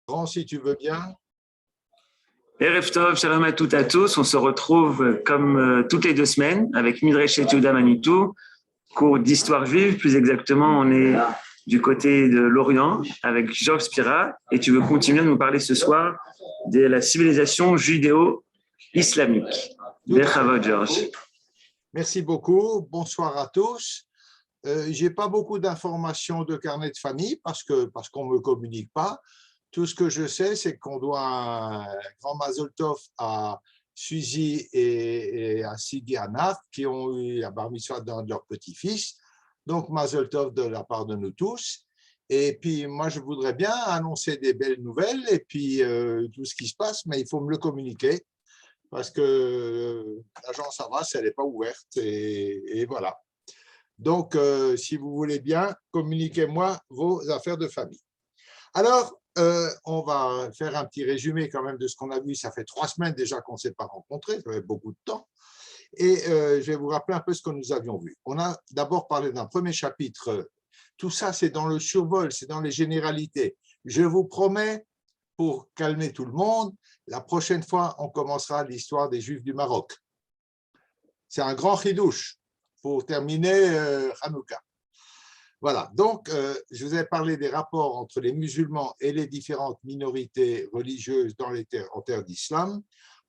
Grand, si tu veux bien. Erev Tov, shalom à toutes et à tous. On se retrouve comme toutes les 2 semaines avec Midrash Yehuda Manitou, cours d'histoire juive. Plus exactement, on est du côté de l'Orient avec Georges Spira et tu veux continuer à nous parler ce soir de la civilisation judéo-islamique. Bechavod, Georges. Merci beaucoup. Bonsoir à tous. Je n'ai pas beaucoup d'informations de carnet de famille parce qu'on ne me communique pas. Tout ce que je sais, c'est qu'on doit un grand Mazel Tov à Suzy et à Sidi Anaf qui ont eu la bar mitzvah d'un de leurs petits-fils. Donc, Mazel Tov de la part de nous tous. Et puis, moi, je voudrais bien annoncer des belles nouvelles et puis tout ce qui se passe, mais il faut me le communiquer parce que l'agence Havas, elle n'est pas ouverte et voilà. Donc, si vous voulez bien, communiquez-moi vos affaires de famille. Alors, on va faire un petit résumé quand même de ce qu'on a vu. Ça fait 3 semaines déjà qu'on ne s'est pas rencontrés, ça fait beaucoup de temps. Et je vais vous rappeler un peu ce que nous avions vu. On a d'abord parlé d'un premier chapitre. Tout ça, c'est dans le survol, c'est dans les généralités. Je vous promets, pour calmer tout le monde, la prochaine fois, on commencera l'histoire des Juifs du Maroc. C'est un grand chidouche pour terminer Hanouka. Voilà, donc je vous ai parlé des rapports entre les musulmans et les différentes minorités religieuses en terre d'islam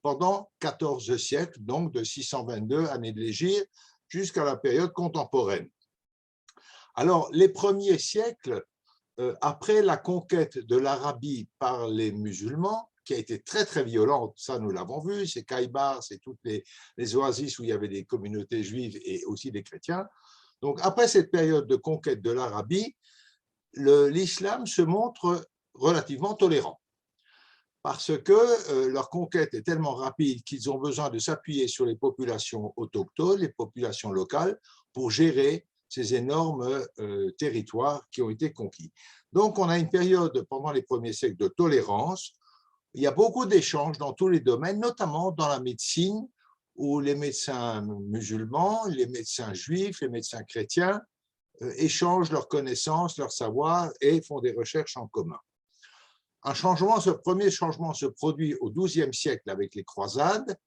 pendant 14 siècles, donc de 622 années de l'Hégire jusqu'à la période contemporaine. Alors, les premiers siècles, après la conquête de l'Arabie par les musulmans, qui a été très très violente, ça nous l'avons vu, c'est Kaïbar, c'est toutes les oasis où il y avait des communautés juives et aussi des chrétiens. Donc, après cette période de conquête de l'Arabie, l'islam se montre relativement tolérant parce que leur conquête est tellement rapide qu'ils ont besoin de s'appuyer sur les populations autochtones, les populations locales, pour gérer ces énormes territoires qui ont été conquis. Donc, on a une période pendant les premiers siècles de tolérance. Il y a beaucoup d'échanges dans tous les domaines, notamment dans la médecine, où les médecins musulmans, les médecins juifs, les médecins chrétiens échangent leurs connaissances, leurs savoirs et font des recherches en commun. Ce premier changement se produit au XIIe siècle avec les croisades,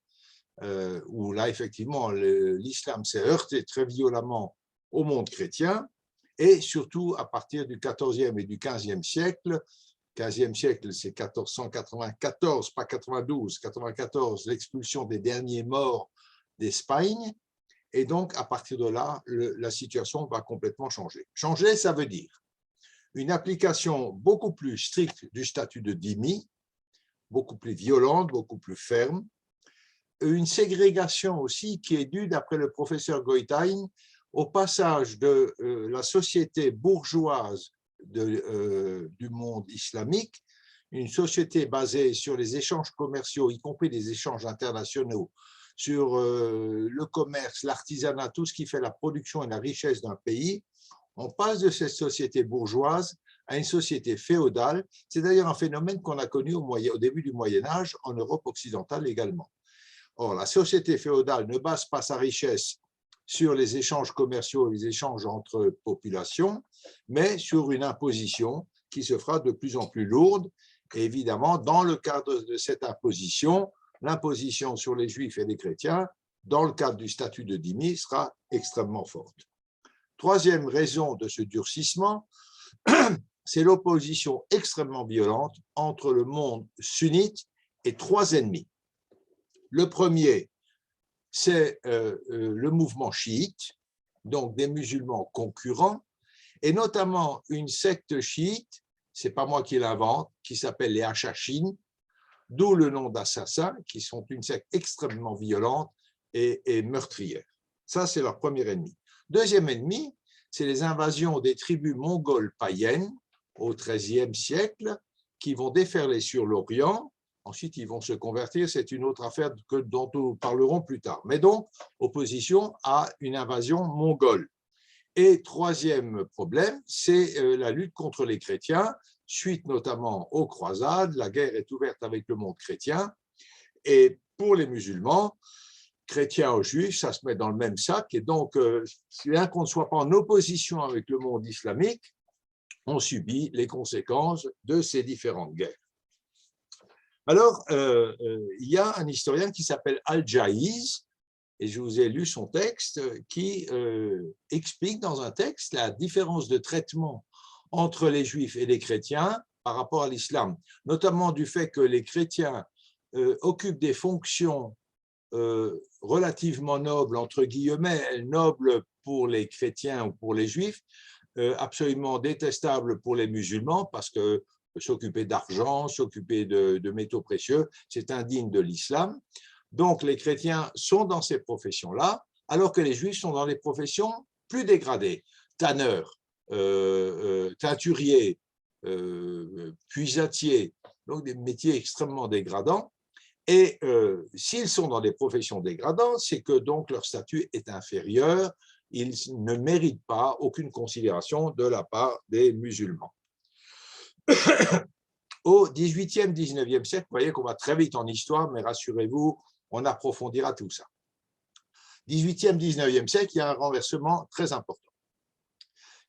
où là, effectivement, l'islam s'est heurté très violemment au monde chrétien, et surtout à partir du XIVe et du XVe siècle. 15e siècle, c'est 1494, pas 92, 94, l'expulsion des derniers morts d'Espagne. Et donc, à partir de là, la situation va complètement changer. Changer, ça veut dire une application beaucoup plus stricte du statut de dhimmi, beaucoup plus violente, beaucoup plus ferme. Une ségrégation aussi qui est due, d'après le professeur Goitein, au passage de la société bourgeoise du monde islamique, une société basée sur les échanges commerciaux, y compris les échanges internationaux, sur le commerce, l'artisanat, tout ce qui fait la production et la richesse d'un pays. On passe de cette société bourgeoise à une société féodale. C'est d'ailleurs un phénomène qu'on a connu au début du Moyen-Âge en Europe occidentale également. Or, la société féodale ne base pas sa richesse sur les échanges commerciaux et les échanges entre populations, mais sur une imposition qui se fera de plus en plus lourde. Et évidemment, dans le cadre de cette imposition, l'imposition sur les juifs et les chrétiens, dans le cadre du statut de dhimmi, sera extrêmement forte. Troisième raison de ce durcissement, c'est l'opposition extrêmement violente entre le monde sunnite et 3 ennemis. Le premier, c'est le mouvement chiite, donc des musulmans concurrents, et notamment une secte chiite, ce n'est pas moi qui l'invente, qui s'appelle les Hachachines, d'où le nom d'assassins, qui sont une secte extrêmement violente et meurtrière. Ça, c'est leur premier ennemi. Deuxième ennemi, c'est les invasions des tribus mongoles païennes au XIIIe siècle, qui vont déferler sur l'Orient. Ensuite, ils vont se convertir, c'est une autre affaire dont nous parlerons plus tard. Mais donc, opposition à une invasion mongole. Et troisième problème, c'est la lutte contre les chrétiens, suite notamment aux croisades. La guerre est ouverte avec le monde chrétien. Et pour les musulmans, chrétiens ou juifs, ça se met dans le même sac. Et donc, bien qu'on ne soit pas en opposition avec le monde islamique, on subit les conséquences de ces différentes guerres. Alors, il y a un historien qui s'appelle Al-Jahiz, et je vous ai lu son texte, qui explique dans un texte la différence de traitement entre les Juifs et les chrétiens par rapport à l'islam, notamment du fait que les chrétiens occupent des fonctions relativement nobles, entre guillemets, nobles pour les chrétiens ou pour les Juifs, absolument détestables pour les musulmans, parce que s'occuper d'argent, s'occuper de métaux précieux, c'est indigne de l'islam. Donc, les chrétiens sont dans ces professions-là, alors que les juifs sont dans des professions plus dégradées. Tanneurs, teinturiers, puisatiers, donc des métiers extrêmement dégradants. Et s'ils sont dans des professions dégradantes, c'est que donc leur statut est inférieur, ils ne méritent pas aucune considération de la part des musulmans. Au XVIIIe, XIXe siècle, vous voyez qu'on va très vite en histoire, mais rassurez-vous, on approfondira tout ça. XVIIIe, XIXe siècle, il y a un renversement très important.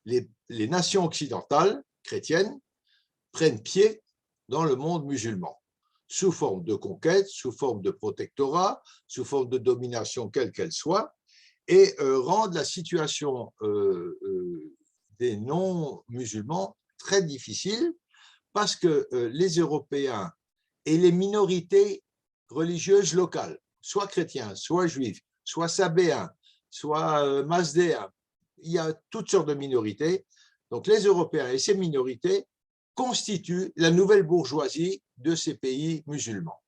Les nations occidentales, chrétiennes, prennent pied dans le monde musulman, sous forme de conquête, sous forme de protectorat, sous forme de domination quelle qu'elle soit, et rendent la situation des non-musulmans très difficile, parce que les Européens et les minorités religieuses locales, soit chrétiens, soit juifs, soit sabéens, soit mazdéens, il y a toutes sortes de minorités. Donc les Européens et ces minorités constituent la nouvelle bourgeoisie de ces pays musulmans.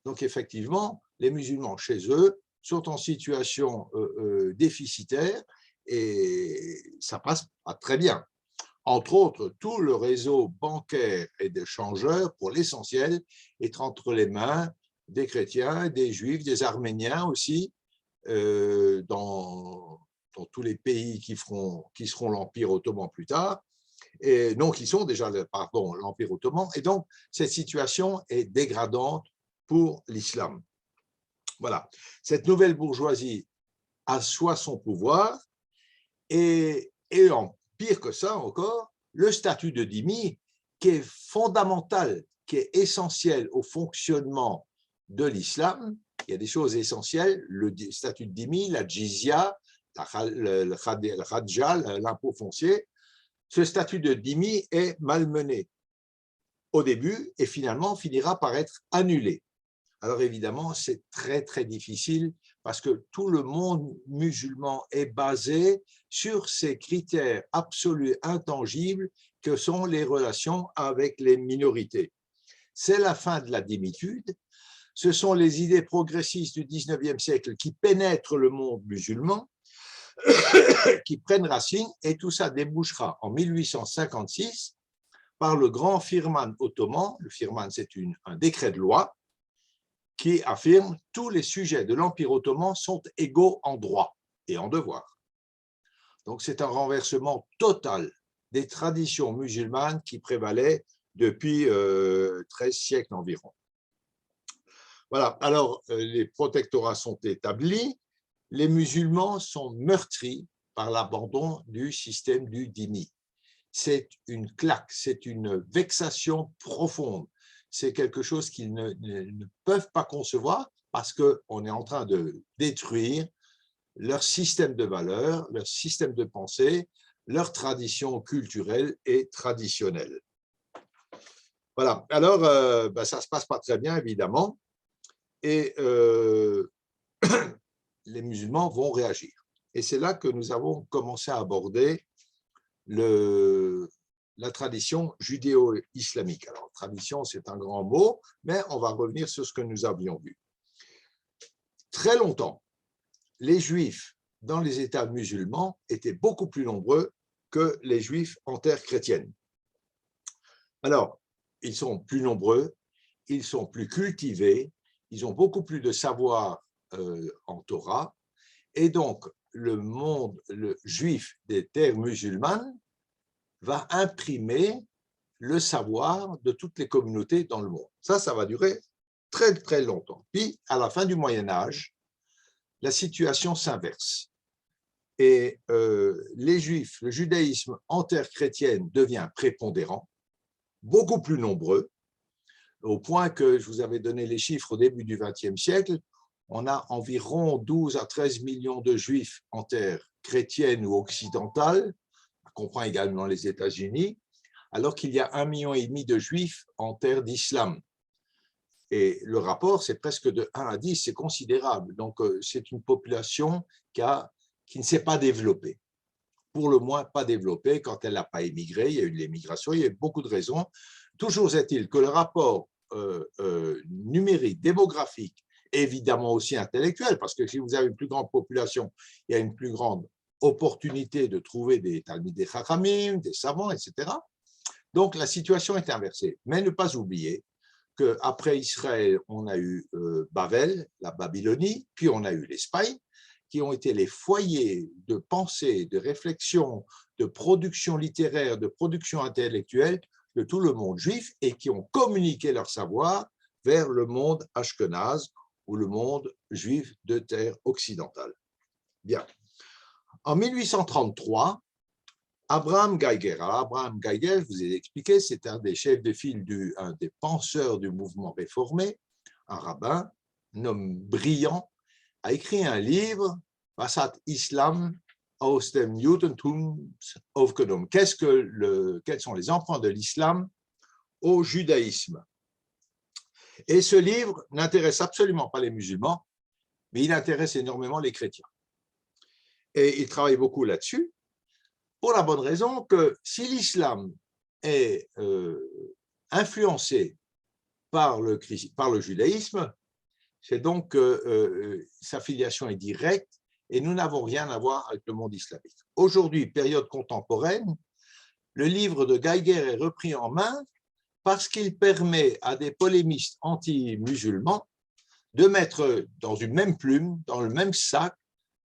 Donc effectivement, les musulmans chez eux sont en situation déficitaire et ça passe pas très bien. Entre autres, tout le réseau bancaire et des changeurs, pour l'essentiel, est entre les mains des chrétiens, des juifs, des arméniens aussi, dans tous les pays qui seront l'Empire ottoman plus tard, et non, qui sont déjà l'Empire ottoman. Et donc, cette situation est dégradante pour l'islam. Voilà. Cette nouvelle bourgeoisie assoit son pouvoir et en pire que ça encore, le statut de dhimmi, qui est fondamental, qui est essentiel au fonctionnement de l'islam. Il y a des choses essentielles, le statut de dhimmi, la jizya, le khadja, l'impôt foncier. Ce statut de dhimmi est malmené au début et finalement finira par être annulé. Alors évidemment, c'est très, très difficile parce que tout le monde musulman est basé sur ces critères absolus intangibles que sont les relations avec les minorités. C'est la fin de la dhimmitude. Ce sont les idées progressistes du XIXe siècle qui pénètrent le monde musulman, qui prennent racine, et tout ça débouchera en 1856 par le grand firman ottoman. Le firman, c'est un décret de loi qui affirme « tous les sujets de l'Empire ottoman sont égaux en droit et en devoir ». Donc c'est un renversement total des traditions musulmanes qui prévalaient depuis 13 siècles environ. Voilà, alors les protectorats sont établis, les musulmans sont meurtris par l'abandon du système du dhimmi. C'est une claque, c'est une vexation profonde. C'est quelque chose qu'ils ne peuvent pas concevoir parce qu'on est en train de détruire leur système de valeurs, leur système de pensée, leur tradition culturelle et traditionnelle. Voilà, alors ça ne se passe pas très bien évidemment et les musulmans vont réagir. Et c'est là que nous avons commencé à aborder la tradition judéo-islamique. Alors, tradition, c'est un grand mot, mais on va revenir sur ce que nous avions vu. Très longtemps, les Juifs dans les États musulmans étaient beaucoup plus nombreux que les Juifs en terre chrétienne. Alors, ils sont plus nombreux, ils sont plus cultivés, ils ont beaucoup plus de savoir en Torah, et donc le monde juif des terres musulmanes va imprimer le savoir de toutes les communautés dans le monde. Ça va durer très, très longtemps. Puis, à la fin du Moyen-Âge, la situation s'inverse. Et les Juifs, le judaïsme en terre chrétienne devient prépondérant, beaucoup plus nombreux. au point que je vous avais donné les chiffres au début du XXe siècle, on a environ 12 à 13 millions de juifs en terre chrétienne ou occidentale, on comprend également les États-Unis, alors qu'il y a 1,5 million de juifs en terre d'islam. Et le rapport, c'est presque de 1 à 10, c'est considérable. Donc, c'est une population qui ne s'est pas développée. Pour le moins, pas développée quand elle n'a pas émigré. Il y a eu de l'émigration, il y a eu beaucoup de raisons. Toujours est-il que le rapport numérique, démographique, évidemment aussi intellectuel, parce que si vous avez une plus grande population, il y a une plus grande opportunité de trouver des Talmidei Chachamim, des savants, etc. Donc, la situation est inversée. Mais ne pas oublier qu'après Israël, on a eu Babel, la Babylonie, puis on a eu l'Espagne, qui ont été les foyers de pensée, de réflexion, de production littéraire, de production intellectuelle de tout le monde juif et qui ont communiqué leur savoir vers le monde ashkénaze ou le monde juif de terre occidentale. Bien. En 1833, Abraham Geiger, je vous ai expliqué, c'est un des chefs de file, un des penseurs du mouvement réformé, un rabbin, un homme brillant, a écrit un livre, Was hat Islam aus dem Judentum aufgenommen? Quels sont les emprunts de l'islam au judaïsme? Et ce livre n'intéresse absolument pas les musulmans, mais il intéresse énormément les chrétiens. Et il travaille beaucoup là-dessus, pour la bonne raison que si l'islam est influencé par le judaïsme, c'est donc que sa filiation est directe et nous n'avons rien à voir avec le monde islamique. Aujourd'hui, période contemporaine, le livre de Geiger est repris en main parce qu'il permet à des polémistes anti-musulmans de mettre dans une même plume, dans le même sac,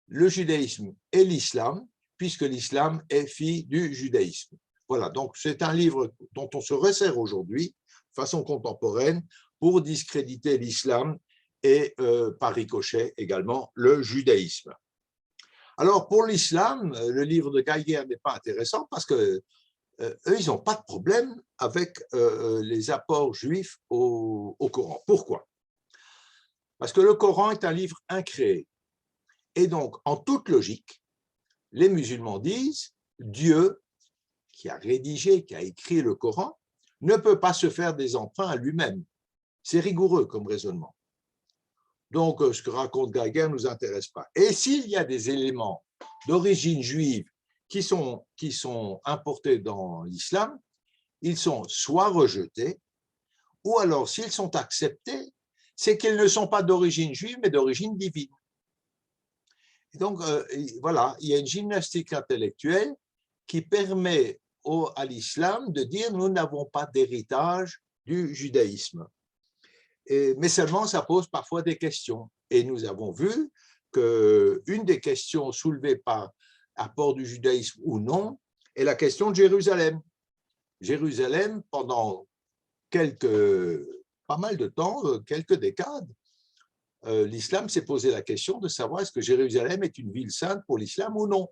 le judaïsme et l'islam, puisque l'islam est fille du judaïsme. Voilà, donc c'est un livre dont on se resserre aujourd'hui, de façon contemporaine, pour discréditer l'islam et par ricochet également le judaïsme. Alors pour l'islam, le livre de Geiger n'est pas intéressant parce que eux, ils n'ont pas de problème avec les apports juifs au Coran. Pourquoi? Parce que le Coran est un livre incréé. Et donc, en toute logique, les musulmans disent Dieu, qui a rédigé, qui a écrit le Coran, ne peut pas se faire des emprunts à lui-même. C'est rigoureux comme raisonnement. Donc, ce que raconte Geiger ne nous intéresse pas. Et s'il y a des éléments d'origine juive qui sont importés dans l'islam, ils sont soit rejetés, ou alors, s'ils sont acceptés, c'est qu'ils ne sont pas d'origine juive, mais d'origine divine. Et donc, voilà, il y a une gymnastique intellectuelle qui permet à l'islam de dire nous n'avons pas d'héritage du judaïsme. Mais seulement, ça pose parfois des questions. Et nous avons vu qu'une des questions soulevées par apport du judaïsme ou non est la question de Jérusalem. Jérusalem, pendant pas mal de temps, quelques décades, l'islam s'est posé la question de savoir est-ce que Jérusalem est une ville sainte pour l'islam ou non.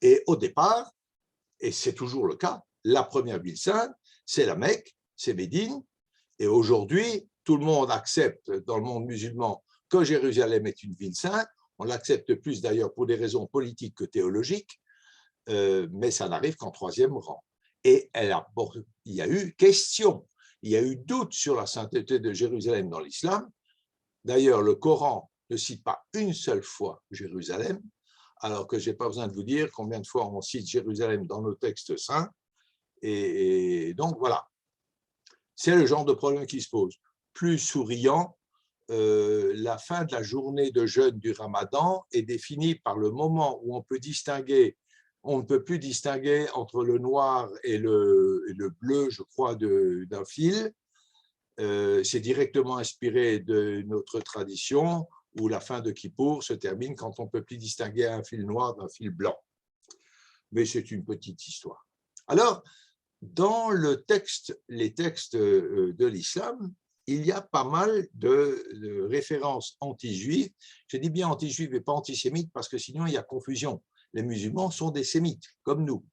Et au départ, et c'est toujours le cas, la première ville sainte, c'est la Mecque, c'est Médine, et aujourd'hui, tout le monde accepte dans le monde musulman que Jérusalem est une ville sainte, on l'accepte plus d'ailleurs pour des raisons politiques que théologiques, mais ça n'arrive qu'en troisième rang. Et il y a eu question, il y a eu doute sur la sainteté de Jérusalem dans l'islam. D'ailleurs, le Coran ne cite pas une seule fois Jérusalem, alors que je n'ai pas besoin de vous dire combien de fois on cite Jérusalem dans nos textes saints. Et donc, voilà. C'est le genre de problème qui se pose. Plus souriant, la fin de la journée de jeûne du Ramadan est définie par le moment où on ne peut plus distinguer entre le noir et le bleu, je crois, d'un fil. C'est directement inspiré de notre tradition où la fin de Kippour se termine quand on ne peut plus distinguer un fil noir d'un fil blanc. Mais c'est une petite histoire. Alors, dans les textes de l'islam, il y a pas mal de références anti-juives. Je dis bien anti-juives et pas antisémites parce que sinon il y a confusion. Les musulmans sont des sémites, comme nous.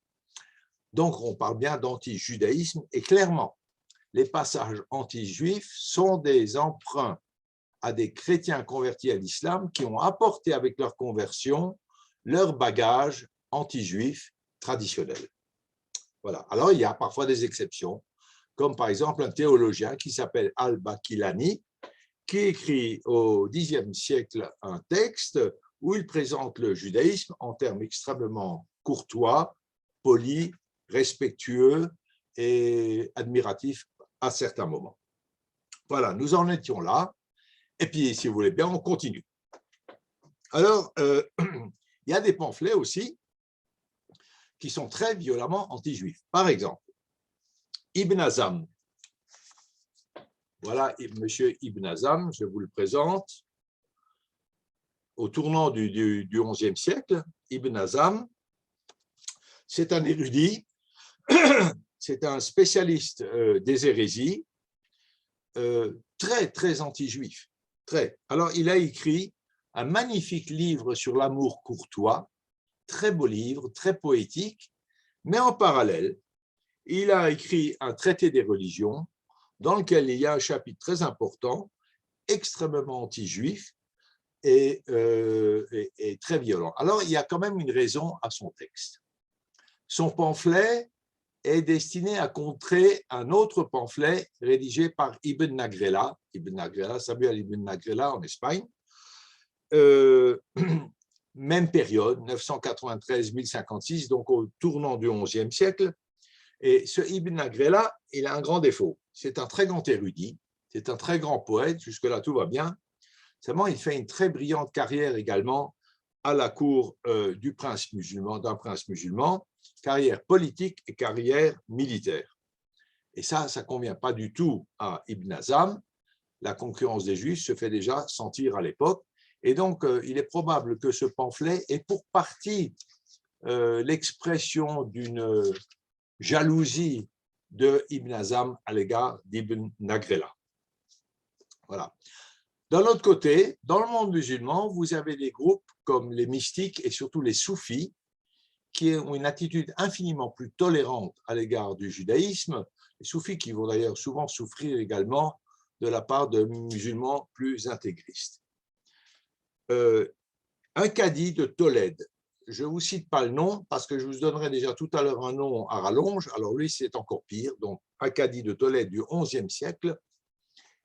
Donc on parle bien d'anti-judaïsme et clairement, les passages anti-juifs sont des emprunts à des chrétiens convertis à l'islam qui ont apporté avec leur conversion leur bagage anti-juif traditionnel. Voilà. Alors, il y a parfois des exceptions, comme par exemple un théologien qui s'appelle Al-Baqillani, qui écrit au Xe siècle un texte où il présente le judaïsme en termes extrêmement courtois, polis, respectueux et admiratifs à certains moments. Voilà, nous en étions là. Et puis, si vous voulez bien, on continue. Alors, il y a des pamphlets aussi qui sont très violemment anti-juifs. Par exemple, Ibn Hazm. Voilà, monsieur Ibn Hazm, je vous le présente. Au tournant du XIe siècle, Ibn Hazm, c'est un érudit, c'est un spécialiste des hérésies, très, très anti-juif. Très. Alors, il a écrit un magnifique livre sur l'amour courtois, très beau livre, très poétique, mais en parallèle, il a écrit un traité des religions dans lequel il y a un chapitre très important, extrêmement anti-juif et très violent. Alors, il y a quand même une raison à son texte. Son pamphlet est destiné à contrer un autre pamphlet rédigé par Ibn Nagrela, Samuel Ibn Nagrela en Espagne, même période, 993-1056, donc au tournant du XIe siècle. Et ce Ibn Nagrela, il a un grand défaut. C'est un très grand érudit, c'est un très grand poète, jusque-là tout va bien. Seulement, il fait une très brillante carrière également à la cour d'un prince musulman, carrière politique et carrière militaire. Et ça ne convient pas du tout à Ibn Hazm. La concurrence des Juifs se fait déjà sentir à l'époque. Et donc, il est probable que ce pamphlet est pour partie l'expression d'une jalousie de Ibn Hazm à l'égard d'Ibn Nagrela. Voilà. D'un autre côté, dans le monde musulman, vous avez des groupes comme les mystiques et surtout les soufis qui ont une attitude infiniment plus tolérante à l'égard du judaïsme, les soufis qui vont d'ailleurs souvent souffrir également de la part de musulmans plus intégristes. Un cadi de Tolède, je ne vous cite pas le nom parce que je vous donnerai déjà tout à l'heure un nom à rallonge, alors lui c'est encore pire, donc un cadi de Tolède du XIe siècle,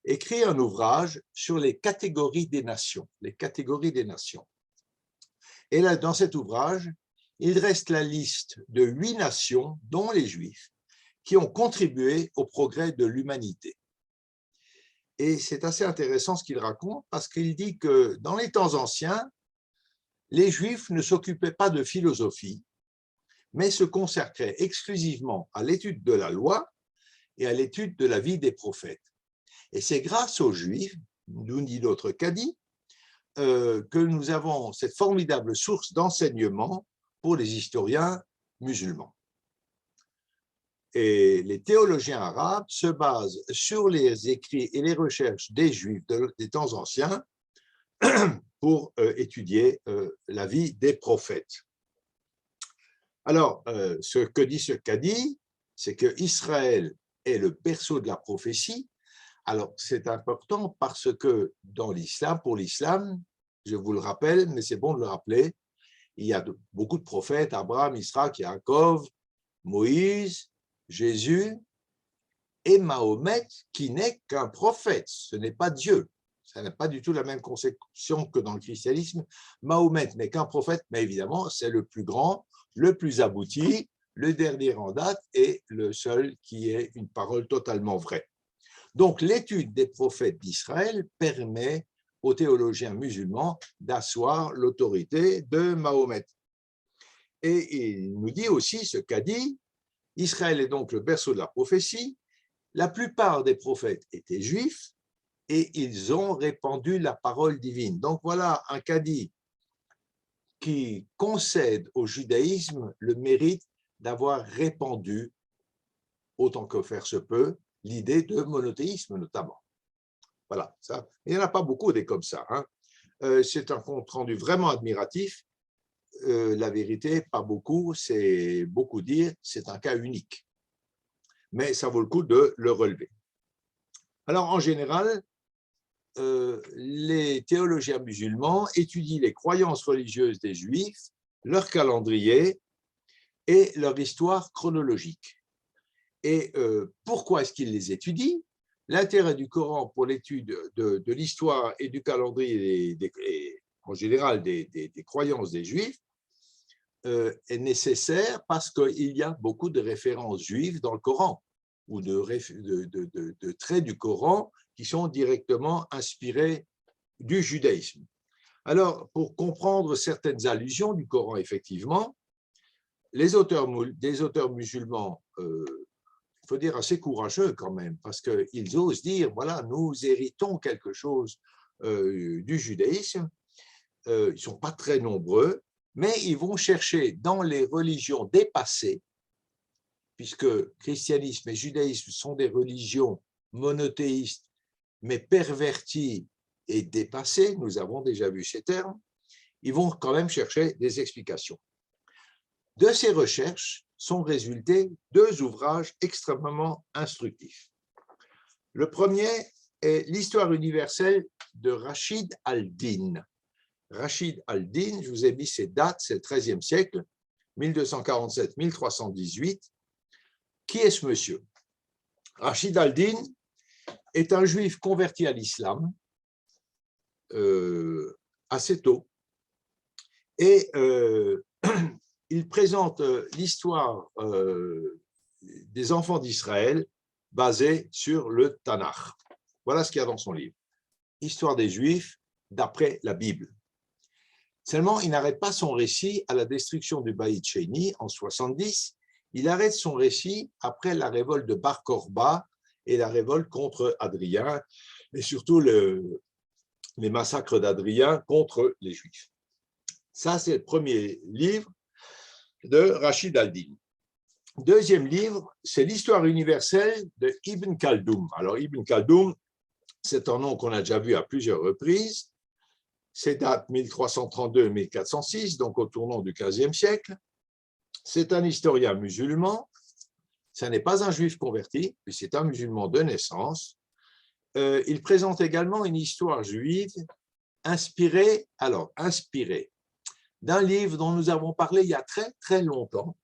écrit un ouvrage sur les catégories des nations, les catégories des nations. Et là, dans cet ouvrage, il dresse la liste de 8 nations, dont les Juifs, qui ont contribué au progrès de l'humanité. Et c'est assez intéressant ce qu'il raconte, parce qu'il dit que dans les temps anciens, les Juifs ne s'occupaient pas de philosophie, mais se consacraient exclusivement à l'étude de la loi et à l'étude de la vie des prophètes. Et c'est grâce aux Juifs, nous dit notre cadi, que nous avons cette formidable source d'enseignement pour les historiens musulmans. Et les théologiens arabes se basent sur les écrits et les recherches des Juifs des temps anciens pour étudier la vie des prophètes. Alors, ce que dit ce cadi, c'est que Israël est le berceau de la prophétie. Alors, c'est important parce que dans l'islam, pour l'islam, je vous le rappelle, mais c'est bon de le rappeler, il y a beaucoup de prophètes, Abraham, Isaac, Yaakov, Moïse, Jésus et Mahomet, qui n'est qu'un prophète, ce n'est pas Dieu. Ça n'a pas du tout la même conception que dans le christianisme. Mahomet n'est qu'un prophète, mais évidemment, c'est le plus grand, le plus abouti, le dernier en date et le seul qui ait une parole totalement vraie. Donc, l'étude des prophètes d'Israël permet aux théologiens musulmans d'asseoir l'autorité de Mahomet. Et il nous dit aussi ce qu'a dit, Israël est donc le berceau de la prophétie, la plupart des prophètes étaient juifs et ils ont répandu la parole divine. Donc voilà un cadi qui concède au judaïsme le mérite d'avoir répandu, autant que faire se peut, l'idée de monothéisme notamment. Voilà, ça. Il n'y en a pas beaucoup des comme ça. Hein. C'est un compte rendu vraiment admiratif. La vérité, pas beaucoup, c'est beaucoup dire, c'est un cas unique. Mais ça vaut le coup de le relever. Alors, en général, les théologiens musulmans étudient les croyances religieuses des Juifs, leur calendrier et leur histoire chronologique. Et pourquoi est-ce qu'ils les étudient? L'intérêt du Coran pour l'étude de l'histoire et du calendrier et en général des croyances des Juifs est nécessaire parce qu'il y a beaucoup de références juives dans le Coran ou de traits du Coran qui sont directement inspirés du judaïsme. Alors, pour comprendre certaines allusions du Coran, effectivement, des auteurs musulmans, il faut dire assez courageux quand même, parce qu'ils osent dire, voilà, nous héritons quelque chose du judaïsme. Ils ne sont pas très nombreux, mais ils vont chercher dans les religions dépassées, puisque christianisme et judaïsme sont des religions monothéistes, mais perverties et dépassées, nous avons déjà vu ces termes, ils vont quand même chercher des explications. De ces recherches sont résultés deux ouvrages extrêmement instructifs. Le premier est l'Histoire universelle de Rachid al-Din. Rachid al-Din, je vous ai mis ses dates, c'est le XIIIe siècle, 1247-1318. Qui est ce monsieur? Rachid al-Din est un juif converti à l'islam assez tôt et il présente l'histoire des enfants d'Israël basée sur le Tanakh. Voilà ce qu'il y a dans son livre. Histoire des Juifs d'après la Bible. Seulement, il n'arrête pas son récit à la destruction du Baït Sheni en 70. Il arrête son récit après la révolte de Bar Korba et la révolte contre Adrien, et surtout les massacres d'Adrien contre les Juifs. Ça, c'est le premier livre de Rachid al-Din. Deuxième livre, c'est l'Histoire universelle de Ibn Khaldoun. Alors, Ibn Khaldoun, c'est un nom qu'on a déjà vu à plusieurs reprises. C'est date 1332-1406, donc au tournant du XVe siècle. C'est un historien musulman. Ce n'est pas un juif converti, mais c'est un musulman de naissance. Il présente également une histoire juive inspirée d'un livre dont nous avons parlé il y a très, très longtemps,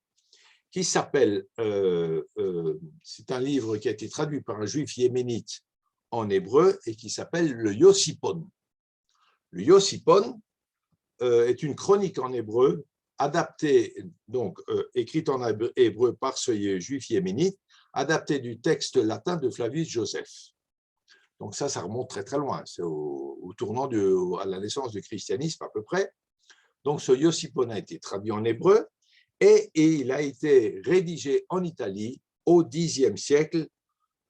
qui s'appelle, c'est un livre qui a été traduit par un juif yéménite en hébreu et qui s'appelle le Yosipon. Le Yosipon est une chronique en hébreu adaptée, donc écrite en hébreu par ce juif yéménite, adaptée du texte latin de Flavius Joseph. Donc ça remonte très très loin, c'est au tournant à la naissance du christianisme à peu près. Donc ce Yosipon a été traduit en hébreu et il a été rédigé en Italie au Xe siècle.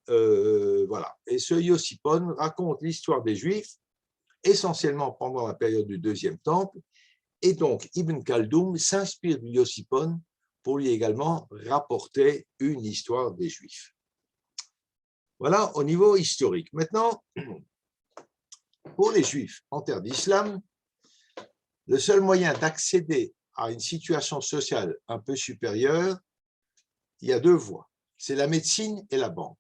Voilà. Et ce Yosipon raconte l'histoire des Juifs essentiellement pendant la période du Deuxième Temple, et donc Ibn Khaldoun s'inspire du Yosipon pour lui également rapporter une histoire des Juifs. Voilà au niveau historique. Maintenant, pour les Juifs en terre d'islam, le seul moyen d'accéder à une situation sociale un peu supérieure, il y a deux voies, c'est la médecine et la banque.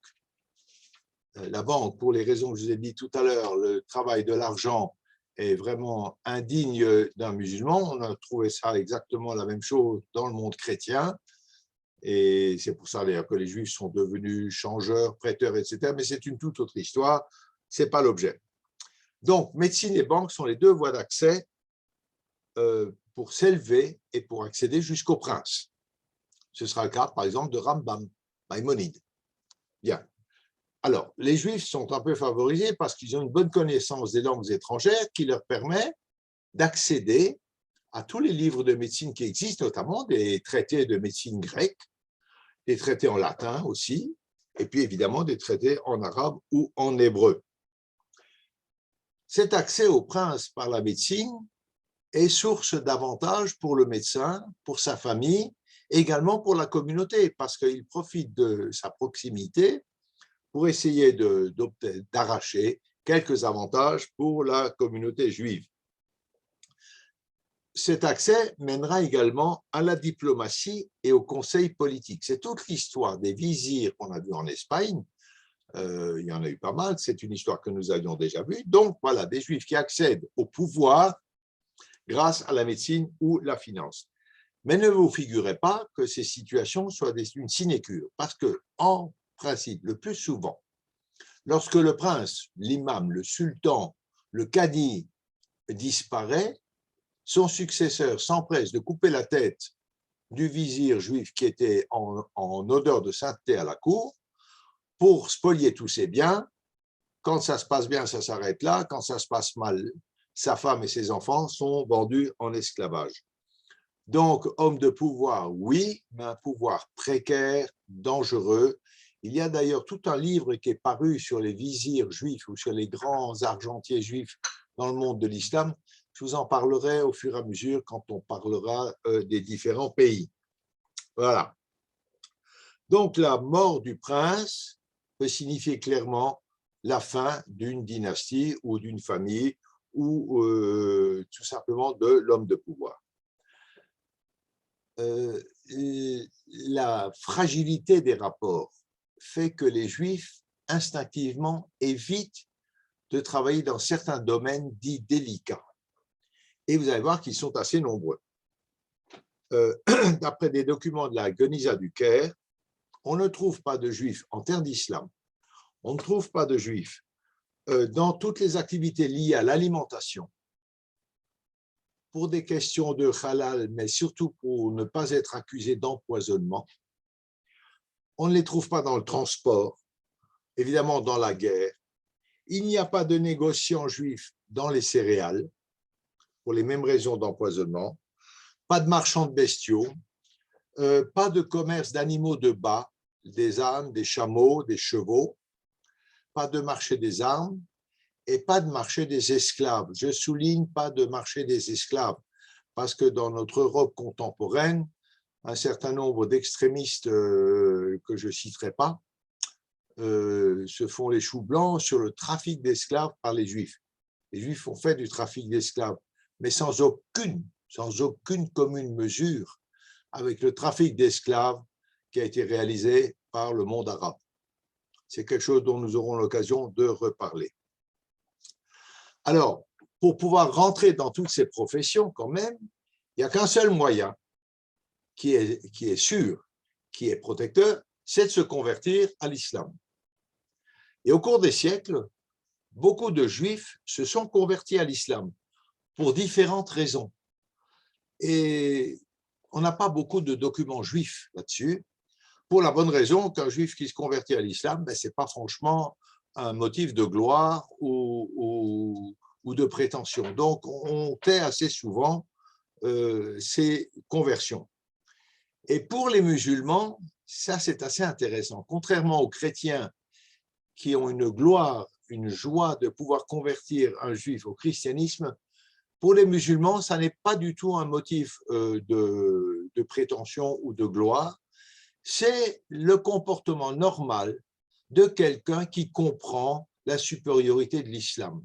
La banque, pour les raisons que je vous ai dit tout à l'heure, le travail de l'argent est vraiment indigne d'un musulman. On a trouvé ça exactement la même chose dans le monde chrétien. Et c'est pour ça d'ailleurs que les Juifs sont devenus changeurs, prêteurs, etc. Mais c'est une toute autre histoire, ce n'est pas l'objet. Donc, médecine et banque sont les deux voies d'accès pour s'élever et pour accéder jusqu'au prince. Ce sera le cas, par exemple, de Rambam, Maïmonide. Bien. Alors, les Juifs sont un peu favorisés parce qu'ils ont une bonne connaissance des langues étrangères qui leur permet d'accéder à tous les livres de médecine qui existent, notamment des traités de médecine grecque, des traités en latin aussi, et puis évidemment des traités en arabe ou en hébreu. Cet accès au prince par la médecine est source d'avantages pour le médecin, pour sa famille, et également pour la communauté, parce qu'il profite de sa proximité pour essayer d'arracher quelques avantages pour la communauté juive. Cet accès mènera également à la diplomatie et au conseil politique. C'est toute l'histoire des vizirs qu'on a vu en Espagne, il y en a eu pas mal, c'est une histoire que nous avions déjà vue. Donc, voilà, des Juifs qui accèdent au pouvoir grâce à la médecine ou la finance. Mais ne vous figurez pas que ces situations soient une sinécure, parce que, en principe, le plus souvent, lorsque le prince, l'imam, le sultan, le cadi disparaît, son successeur s'empresse de couper la tête du vizir juif qui était en odeur de sainteté à la cour pour spolier tous ses biens. Quand ça se passe bien, ça s'arrête là. Quand ça se passe mal, sa femme et ses enfants sont vendus en esclavage. Donc, homme de pouvoir, oui, mais un pouvoir précaire, dangereux. Il y a d'ailleurs tout un livre qui est paru sur les vizirs juifs ou sur les grands argentiers juifs dans le monde de l'islam. Je vous en parlerai au fur et à mesure quand on parlera des différents pays. Voilà. Donc, la mort du prince peut signifier clairement la fin d'une dynastie ou d'une famille ou tout simplement de l'homme de pouvoir. La fragilité des rapports fait que les Juifs instinctivement évitent de travailler dans certains domaines dits délicats. Et vous allez voir qu'ils sont assez nombreux. D'après des documents de la Geniza du Caire, on ne trouve pas de Juifs en terre d'islam, on ne trouve pas de Juifs dans toutes les activités liées à l'alimentation, pour des questions de halal, mais surtout pour ne pas être accusé d'empoisonnement. On ne les trouve pas dans le transport, évidemment dans la guerre. Il n'y a pas de négociants juifs dans les céréales, pour les mêmes raisons d'empoisonnement, pas de marchands de bestiaux, pas de commerce d'animaux de bas, des ânes, des chameaux, des chevaux, pas de marché des armes et pas de marché des esclaves. Je souligne pas de marché des esclaves parce que dans notre Europe contemporaine, un certain nombre d'extrémistes que je ne citerai pas se font les choux blancs sur le trafic d'esclaves par les Juifs. Les Juifs ont fait du trafic d'esclaves, mais sans aucune commune mesure avec le trafic d'esclaves qui a été réalisé par le monde arabe. C'est quelque chose dont nous aurons l'occasion de reparler. Alors, pour pouvoir rentrer dans toutes ces professions, quand même, il n'y a qu'un seul moyen qui est sûr, qui est protecteur, c'est de se convertir à l'islam. Et au cours des siècles, beaucoup de Juifs se sont convertis à l'islam pour différentes raisons. Et on n'a pas beaucoup de documents juifs là-dessus, pour la bonne raison qu'un Juif qui se convertit à l'islam, ce n'est pas franchement un motif de gloire ou de prétention. Donc, on tait assez souvent ces conversions. Et pour les musulmans, ça c'est assez intéressant. Contrairement aux chrétiens qui ont une gloire, une joie de pouvoir convertir un juif au christianisme, pour les musulmans, ça n'est pas du tout un motif de prétention ou de gloire. C'est le comportement normal de quelqu'un qui comprend la supériorité de l'islam.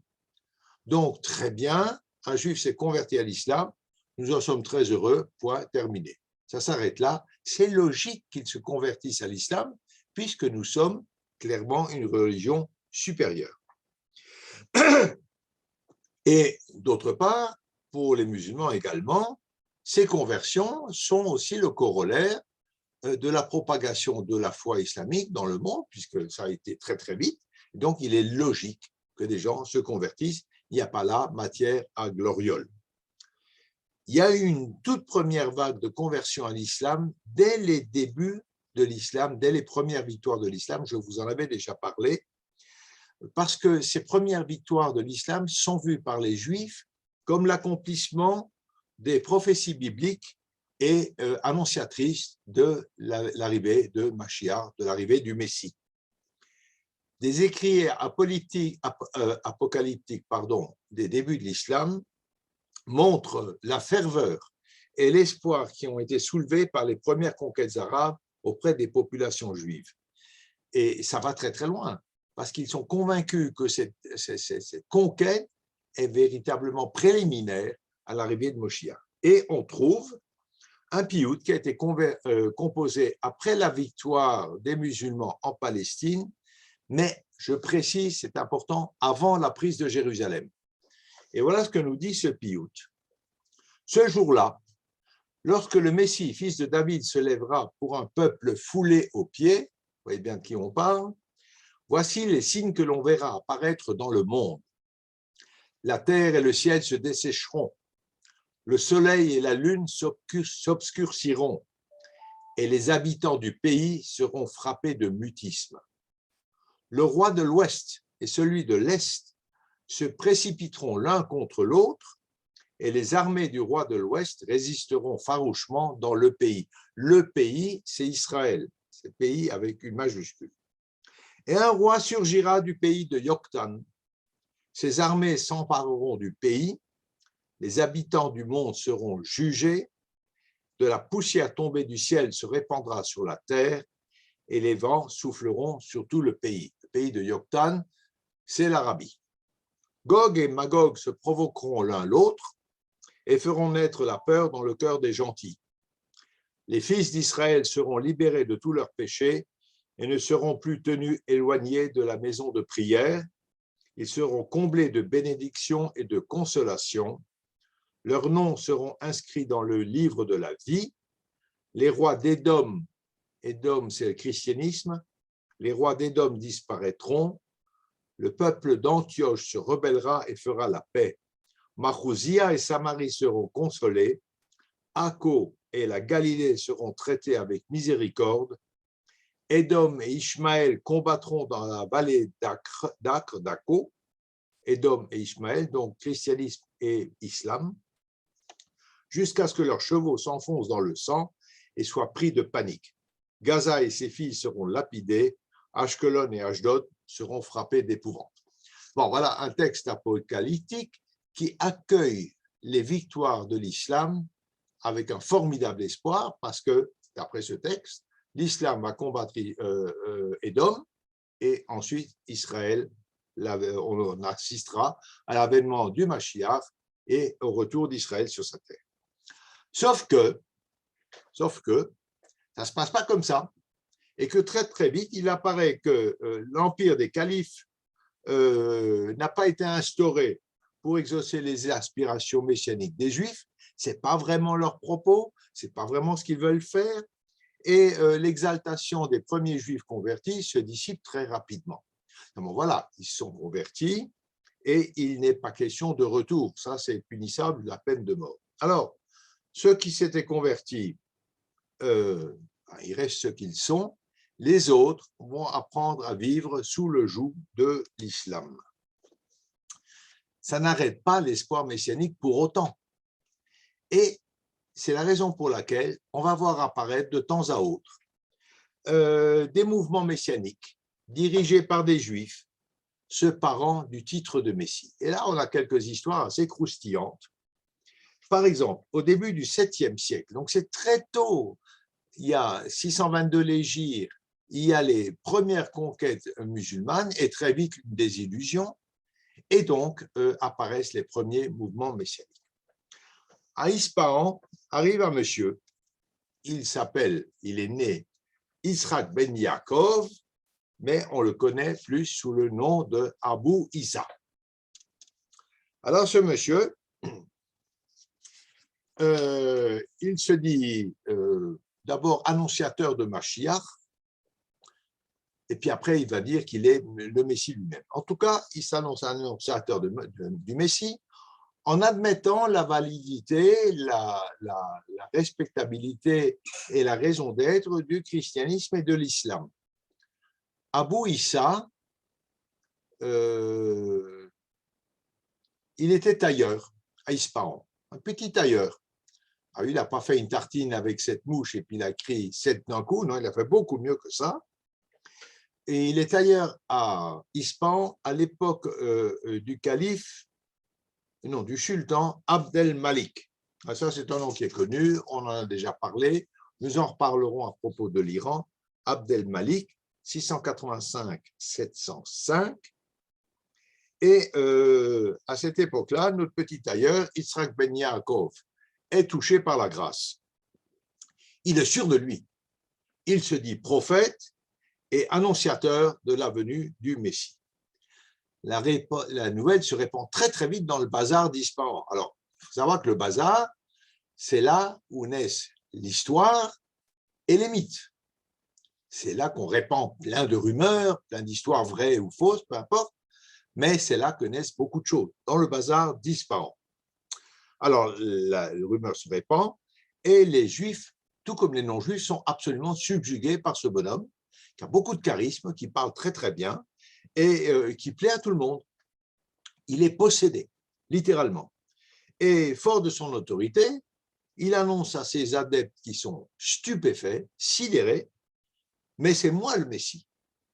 Donc, très bien, un juif s'est converti à l'islam, nous en sommes très heureux, point terminé. Ça s'arrête là. C'est logique qu'il se convertisse à l'islam, puisque nous sommes clairement une religion supérieure. Et d'autre part, pour les musulmans également, ces conversions sont aussi le corollaire de la propagation de la foi islamique dans le monde, puisque ça a été très très vite. Donc, il est logique que des gens se convertissent. Il n'y a pas là matière à gloriole. Il y a eu une toute première vague de conversion à l'islam dès les débuts de l'islam, dès les premières victoires de l'islam. Je vous en avais déjà parlé, parce que ces premières victoires de l'islam sont vues par les Juifs comme l'accomplissement des prophéties bibliques et annonciatrices de l'arrivée de Mashiach, de l'arrivée du Messie. Des écrits apocalyptiques des débuts de l'islam montrent la ferveur et l'espoir qui ont été soulevés par les premières conquêtes arabes auprès des populations juives. Et ça va très très loin, parce qu'ils sont convaincus que cette conquête est véritablement préliminaire à l'arrivée de Moshiach. Et on trouve un piout qui a été composé après la victoire des musulmans en Palestine Mais je précise, c'est important, avant la prise de Jérusalem. Et voilà ce que nous dit ce Piout. Ce jour-là, lorsque le Messie, fils de David, se lèvera pour un peuple foulé aux pieds, vous voyez bien de qui on parle, voici les signes que l'on verra apparaître dans le monde. La terre et le ciel se dessécheront, le soleil et la lune s'obscurciront, et les habitants du pays seront frappés de mutisme. Le roi de l'Ouest et celui de l'Est se précipiteront l'un contre l'autre, et les armées du roi de l'Ouest résisteront farouchement dans le pays. Le pays, c'est Israël, c'est pays avec une majuscule. Et un roi surgira du pays de Yoktan. Ses armées s'empareront du pays, les habitants du monde seront jugés, de la poussière tombée du ciel se répandra sur la terre, et les vents souffleront sur tout le pays. Le pays de Yoktan, c'est l'Arabie. Gog et Magog se provoqueront l'un l'autre et feront naître la peur dans le cœur des gentils. Les fils d'Israël seront libérés de tous leurs péchés et ne seront plus tenus éloignés de la maison de prière. Ils seront comblés de bénédictions et de consolations. Leurs noms seront inscrits dans le livre de la vie. Les rois d'Édom, Édom c'est le christianisme, les rois d'Édom disparaîtront. Le peuple d'Antioche se rebellera et fera la paix. Machouzia et Samarie seront consolés. Akko et la Galilée seront traités avec miséricorde. Édom et Ishmaël combattront dans la vallée d'Akko. Édom et Ishmaël, donc christianisme et islam, jusqu'à ce que leurs chevaux s'enfoncent dans le sang et soient pris de panique. Gaza et ses filles seront lapidées. Ashkelon et Ashdod seront frappés d'épouvante. Bon, voilà un texte apocalyptique qui accueille les victoires de l'islam avec un formidable espoir parce que, d'après ce texte, l'islam va combattre Édom et ensuite Israël, on assistera à l'avènement du Mashiach et au retour d'Israël sur sa terre. Sauf que ça ne se passe pas comme ça et que très très vite, il apparaît que l'empire des califes n'a pas été instauré pour exaucer les aspirations messianiques des Juifs. Ce n'est pas vraiment leur propos, ce n'est pas vraiment ce qu'ils veulent faire, et l'exaltation des premiers Juifs convertis se dissipe très rapidement. Donc voilà, ils sont convertis et il n'est pas question de retour. Ça, c'est punissable de la peine de mort. Alors, ceux qui s'étaient convertis, ils restent ce qu'ils sont. Les autres vont apprendre à vivre sous le joug de l'islam. Ça n'arrête pas l'espoir messianique pour autant. Et c'est la raison pour laquelle on va voir apparaître de temps à autre des mouvements messianiques dirigés par des juifs se parant du titre de Messie. Et là, on a quelques histoires assez croustillantes. Par exemple, au début du 7e siècle, donc c'est très tôt, il y a 622 l'Hégire, il y a les premières conquêtes musulmanes et très vite une désillusion, et donc apparaissent les premiers mouvements messianiques. À Ispahan arrive un monsieur, il est né Yitzhak ben Yaakov, mais on le connaît plus sous le nom de Abu Issa. Alors ce monsieur, il se dit d'abord annonciateur de Mashiach, et puis après il va dire qu'il est le Messie lui-même. En tout cas, il s'annonce annonciateur du Messie, en admettant la validité, la respectabilité et la raison d'être du christianisme et de l'islam. Abu Issa, il était tailleur à Ispahan, un petit tailleur. Alors, il n'a pas fait une tartine avec 7 mouches et puis il a écrit 7 d'un coup, non, il a fait beaucoup mieux que ça. Et il est tailleur à Ispahan à l'époque du calife, non, du sultan Abdel Malik. Ça, c'est un nom qui est connu, on en a déjà parlé. Nous en reparlerons à propos de l'Iran. Abdel Malik, 685-705. Et à cette époque-là, notre petit tailleur, Yitzhak ben Yaakov, est touché par la grâce. Il est sûr de lui. Il se dit prophète et annonciateur de la venue du Messie. La nouvelle se répand très très vite dans le bazar d'Ispahan. Alors, il faut savoir que le bazar, c'est là où naissent l'histoire et les mythes. C'est là qu'on répand plein de rumeurs, plein d'histoires vraies ou fausses, peu importe, mais c'est là que naissent beaucoup de choses, dans le bazar d'Ispahan. Alors, la rumeur se répand et les Juifs, tout comme les non-Juifs, sont absolument subjugués par ce bonhomme qui a beaucoup de charisme, qui parle très très bien et qui plaît à tout le monde. Il est possédé, littéralement. Et fort de son autorité, il annonce à ses adeptes qui sont stupéfaits, sidérés, mais c'est moi le Messie.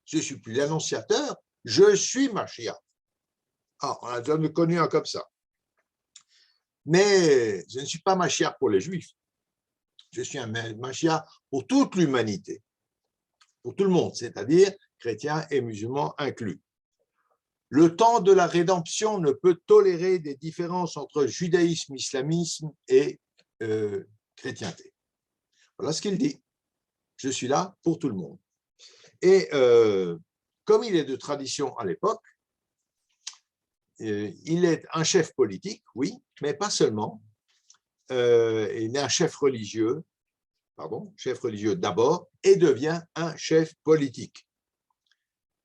Je ne suis plus l'annonciateur, je suis Mashiach. Ah, on a déjà connu un comme ça. Mais je ne suis pas Mashiach pour les Juifs. Je suis un Mashiach pour toute l'humanité, pour tout le monde, c'est-à-dire chrétiens et musulmans inclus. Le temps de la rédemption ne peut tolérer des différences entre judaïsme, islamisme et chrétienté. Voilà ce qu'il dit. Je suis là pour tout le monde. Et comme il est de tradition à l'époque, il est un chef politique, oui, mais pas seulement. Il est un chef religieux d'abord, et devient un chef politique.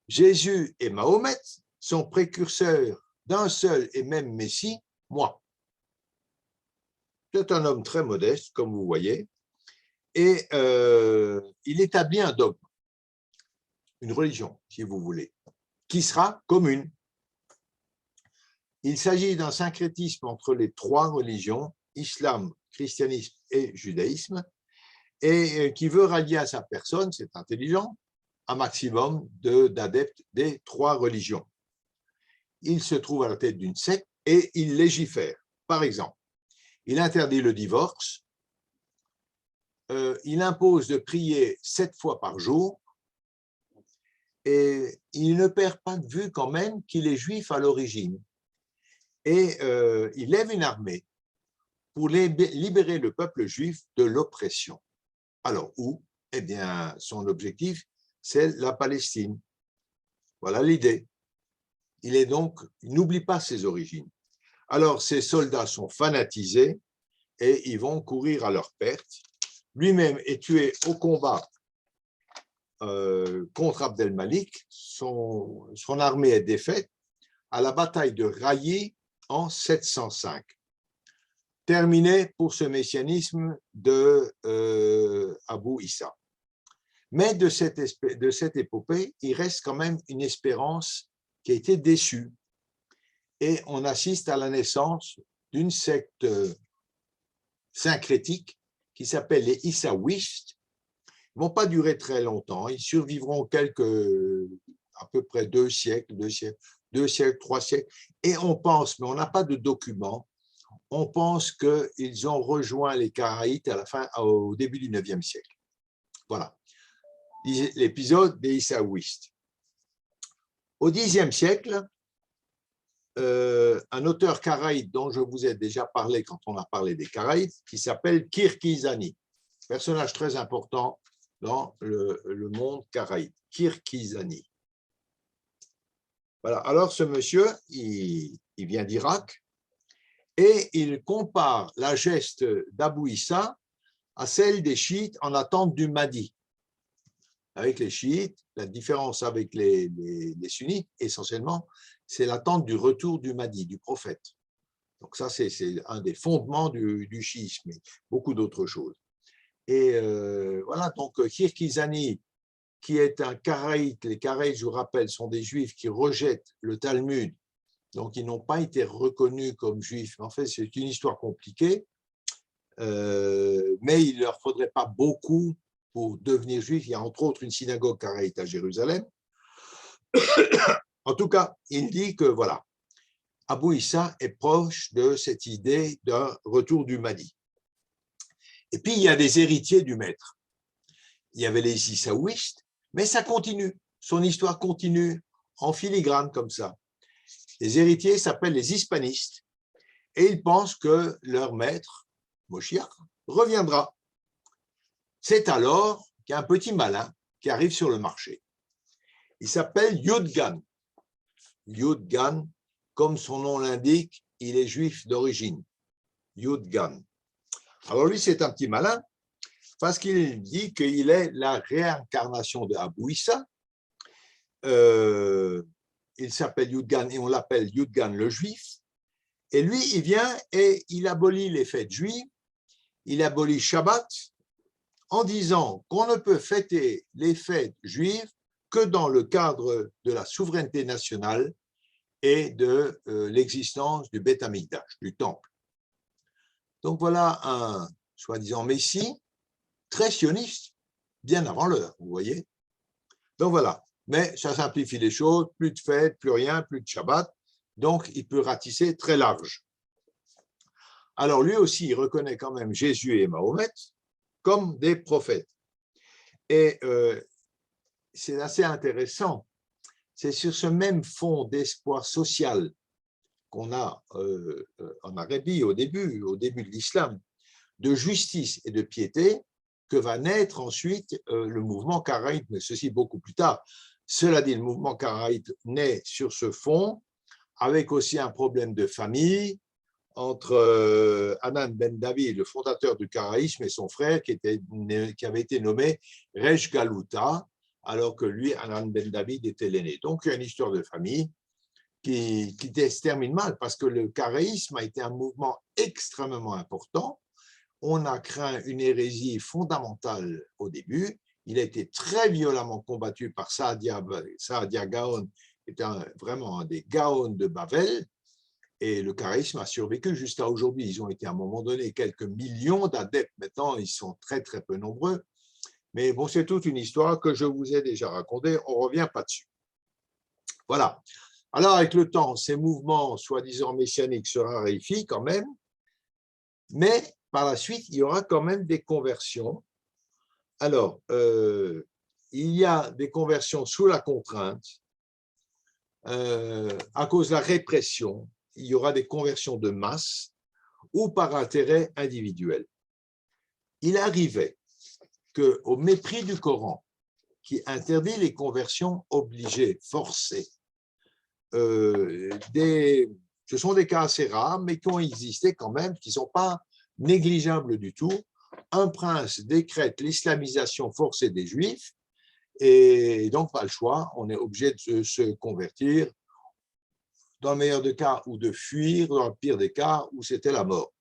Jésus et Mahomet sont précurseurs d'un seul et même Messie, moi. C'est un homme très modeste, comme vous voyez, et il établit un dogme, une religion, si vous voulez, qui sera commune. Il s'agit d'un syncrétisme entre les trois religions, islam, christianisme et judaïsme, et qui veut rallier à sa personne, c'est intelligent, un maximum d'adeptes des trois religions. Il se trouve à la tête d'une secte et il légifère. Par exemple, il interdit le divorce, il impose de prier 7 fois par jour, et il ne perd pas de vue quand même qu'il est juif à l'origine. Et il lève une armée pour libérer le peuple juif de l'oppression. Alors, où? Eh bien, son objectif, c'est la Palestine. Voilà l'idée. Il n'oublie pas ses origines. Alors, ses soldats sont fanatisés et ils vont courir à leur perte. Lui-même est tué au combat contre Abdel Malik. Son armée est défaite à la bataille de Rayi en 705. Terminé pour ce messianisme de Abou Issa. Mais de cette épopée, il reste quand même une espérance qui a été déçue. Et on assiste à la naissance d'une secte syncrétique qui s'appelle les Issaouistes. Ils ne vont pas durer très longtemps, ils survivront à peu près 2 siècles, 3 siècles, et on pense, mais on n'a pas de documents, on pense qu'ils ont rejoint les Karaïtes au début du 9e siècle. Voilà, l'épisode des Issaouistes. Au 10e siècle, un auteur karaïte dont je vous ai déjà parlé quand on a parlé des Karaïtes, qui s'appelle Kirkizani, personnage très important dans le monde karaïte, Kirkizani. Voilà. Alors ce monsieur, il vient d'Irak et il compare la geste d'Abou Issa à celle des chiites en attente du Mahdi. Avec les chiites, la différence avec les sunnites, essentiellement, c'est l'attente du retour du Mahdi, du prophète. Donc ça, c'est un des fondements du chiisme, et beaucoup d'autres choses. Et voilà, donc Kirkizani, qui est un karaïte, les karaïtes, je vous rappelle, sont des juifs qui rejettent le Talmud, donc ils n'ont pas été reconnus comme juifs. En fait, c'est une histoire compliquée, mais il ne leur faudrait pas beaucoup pour devenir juifs. Il y a entre autres une synagogue karaïte à Jérusalem. En tout cas, il dit que voilà, Abou Issa est proche de cette idée d'un retour du Mahdi. Et puis, il y a des héritiers du maître. Il y avait les Issaouistes, mais ça continue. Son histoire continue en filigrane comme ça. Les héritiers s'appellent les hispanistes et ils pensent que leur maître, Moshiach, reviendra. C'est alors qu'il y a un petit malin qui arrive sur le marché. Il s'appelle Yudgan. Yudgan, comme son nom l'indique, il est juif d'origine. Yudgan. Alors lui, c'est un petit malin, parce qu'il dit qu'il est la réincarnation de Abu Issa. Il s'appelle Yudgan et on l'appelle Yudgan le juif. Et lui, il vient et il abolit les fêtes juives, il abolit Shabbat, en disant qu'on ne peut fêter les fêtes juives que dans le cadre de la souveraineté nationale et de l'existence du Beth Amikdash, du temple. Donc voilà un soi-disant messie très sioniste, bien avant l'heure, vous voyez. Donc voilà, mais ça simplifie les choses, plus de fêtes, plus rien, plus de Shabbat, donc il peut ratisser très large. Alors lui aussi, il reconnaît quand même Jésus et Mahomet comme des prophètes. Et c'est assez intéressant, c'est sur ce même fond d'espoir social qu'on a en Arabie au début de l'islam, de justice et de piété, que va naître ensuite le mouvement karaïte, mais ceci beaucoup plus tard. Cela dit, le mouvement karaïte naît sur ce fond, avec aussi un problème de famille entre Hanan ben David, le fondateur du karaïsme, et son frère qui avait été nommé Rej Galouta, alors que lui, Hanan ben David, était l'aîné. Donc, il y a une histoire de famille qui se termine mal, parce que le karaïsme a été un mouvement extrêmement important. On a craint une hérésie fondamentale au début. Il a été très violemment combattu par Saadia Gaon, qui était vraiment un des Gaons de Bavel. Et le karaïsme a survécu jusqu'à aujourd'hui. Ils ont été à un moment donné quelques millions d'adeptes. Maintenant, ils sont très, très peu nombreux. Mais bon, c'est toute une histoire que je vous ai déjà racontée. On ne revient pas dessus. Voilà. Alors, avec le temps, ces mouvements soi-disant messianiques se raréfient quand même. Mais par la suite, il y aura quand même des conversions. Alors, il y a des conversions sous la contrainte, à cause de la répression. Il y aura des conversions de masse ou par intérêt individuel. Il arrivait qu'au mépris du Coran, qui interdit les conversions obligées, forcées, ce sont des cas assez rares, mais qui ont existé quand même, qui ne sont pas négligeables du tout. Un prince décrète l'islamisation forcée des Juifs, et donc pas le choix, on est obligé de se convertir, dans le meilleur des cas, ou de fuir, dans le pire des cas, où c'était la mort.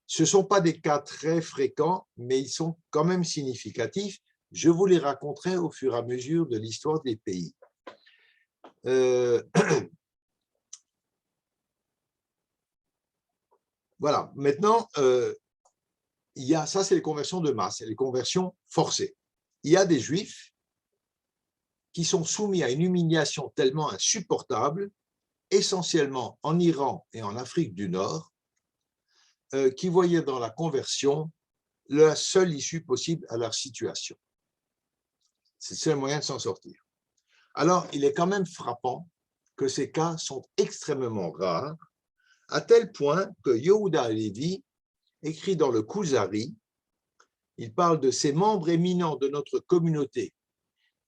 Ce ne sont pas des cas très fréquents, mais ils sont quand même significatifs. Je vous les raconterai au fur et à mesure de l'histoire des pays. Voilà, maintenant, ça c'est les conversions de masse, les conversions forcées. Il y a des Juifs qui sont soumis à une humiliation tellement insupportable, essentiellement en Iran et en Afrique du Nord, qui voyaient dans la conversion la seule issue possible à leur situation. C'est le seul moyen de s'en sortir. Alors, il est quand même frappant que ces cas sont extrêmement rares, à tel point que Yehuda Halevi écrit dans le Kuzari, il parle de ces membres éminents de notre communauté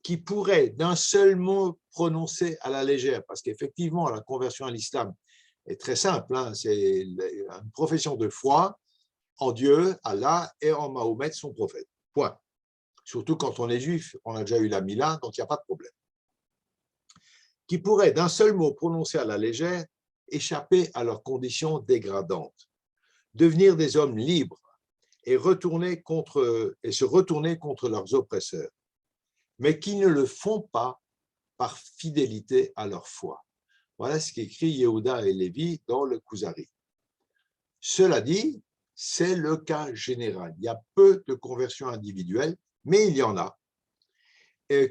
qui pourraient d'un seul mot prononcer à la légère, parce qu'effectivement, la conversion à l'islam est très simple, hein, c'est une profession de foi en Dieu, Allah et en Mahomet, son prophète. Point. Surtout quand on est juif, on a déjà eu la Mila, donc il n'y a pas de problème. Qui pourraient d'un seul mot prononcer à la légère, échapper à leurs conditions dégradantes, devenir des hommes libres et se retourner contre leurs oppresseurs, mais qui ne le font pas par fidélité à leur foi. Voilà ce qu'écrit Yehuda Halevi dans le Kuzari. Cela dit, c'est le cas général. Il y a peu de conversions individuelles, mais il y en a,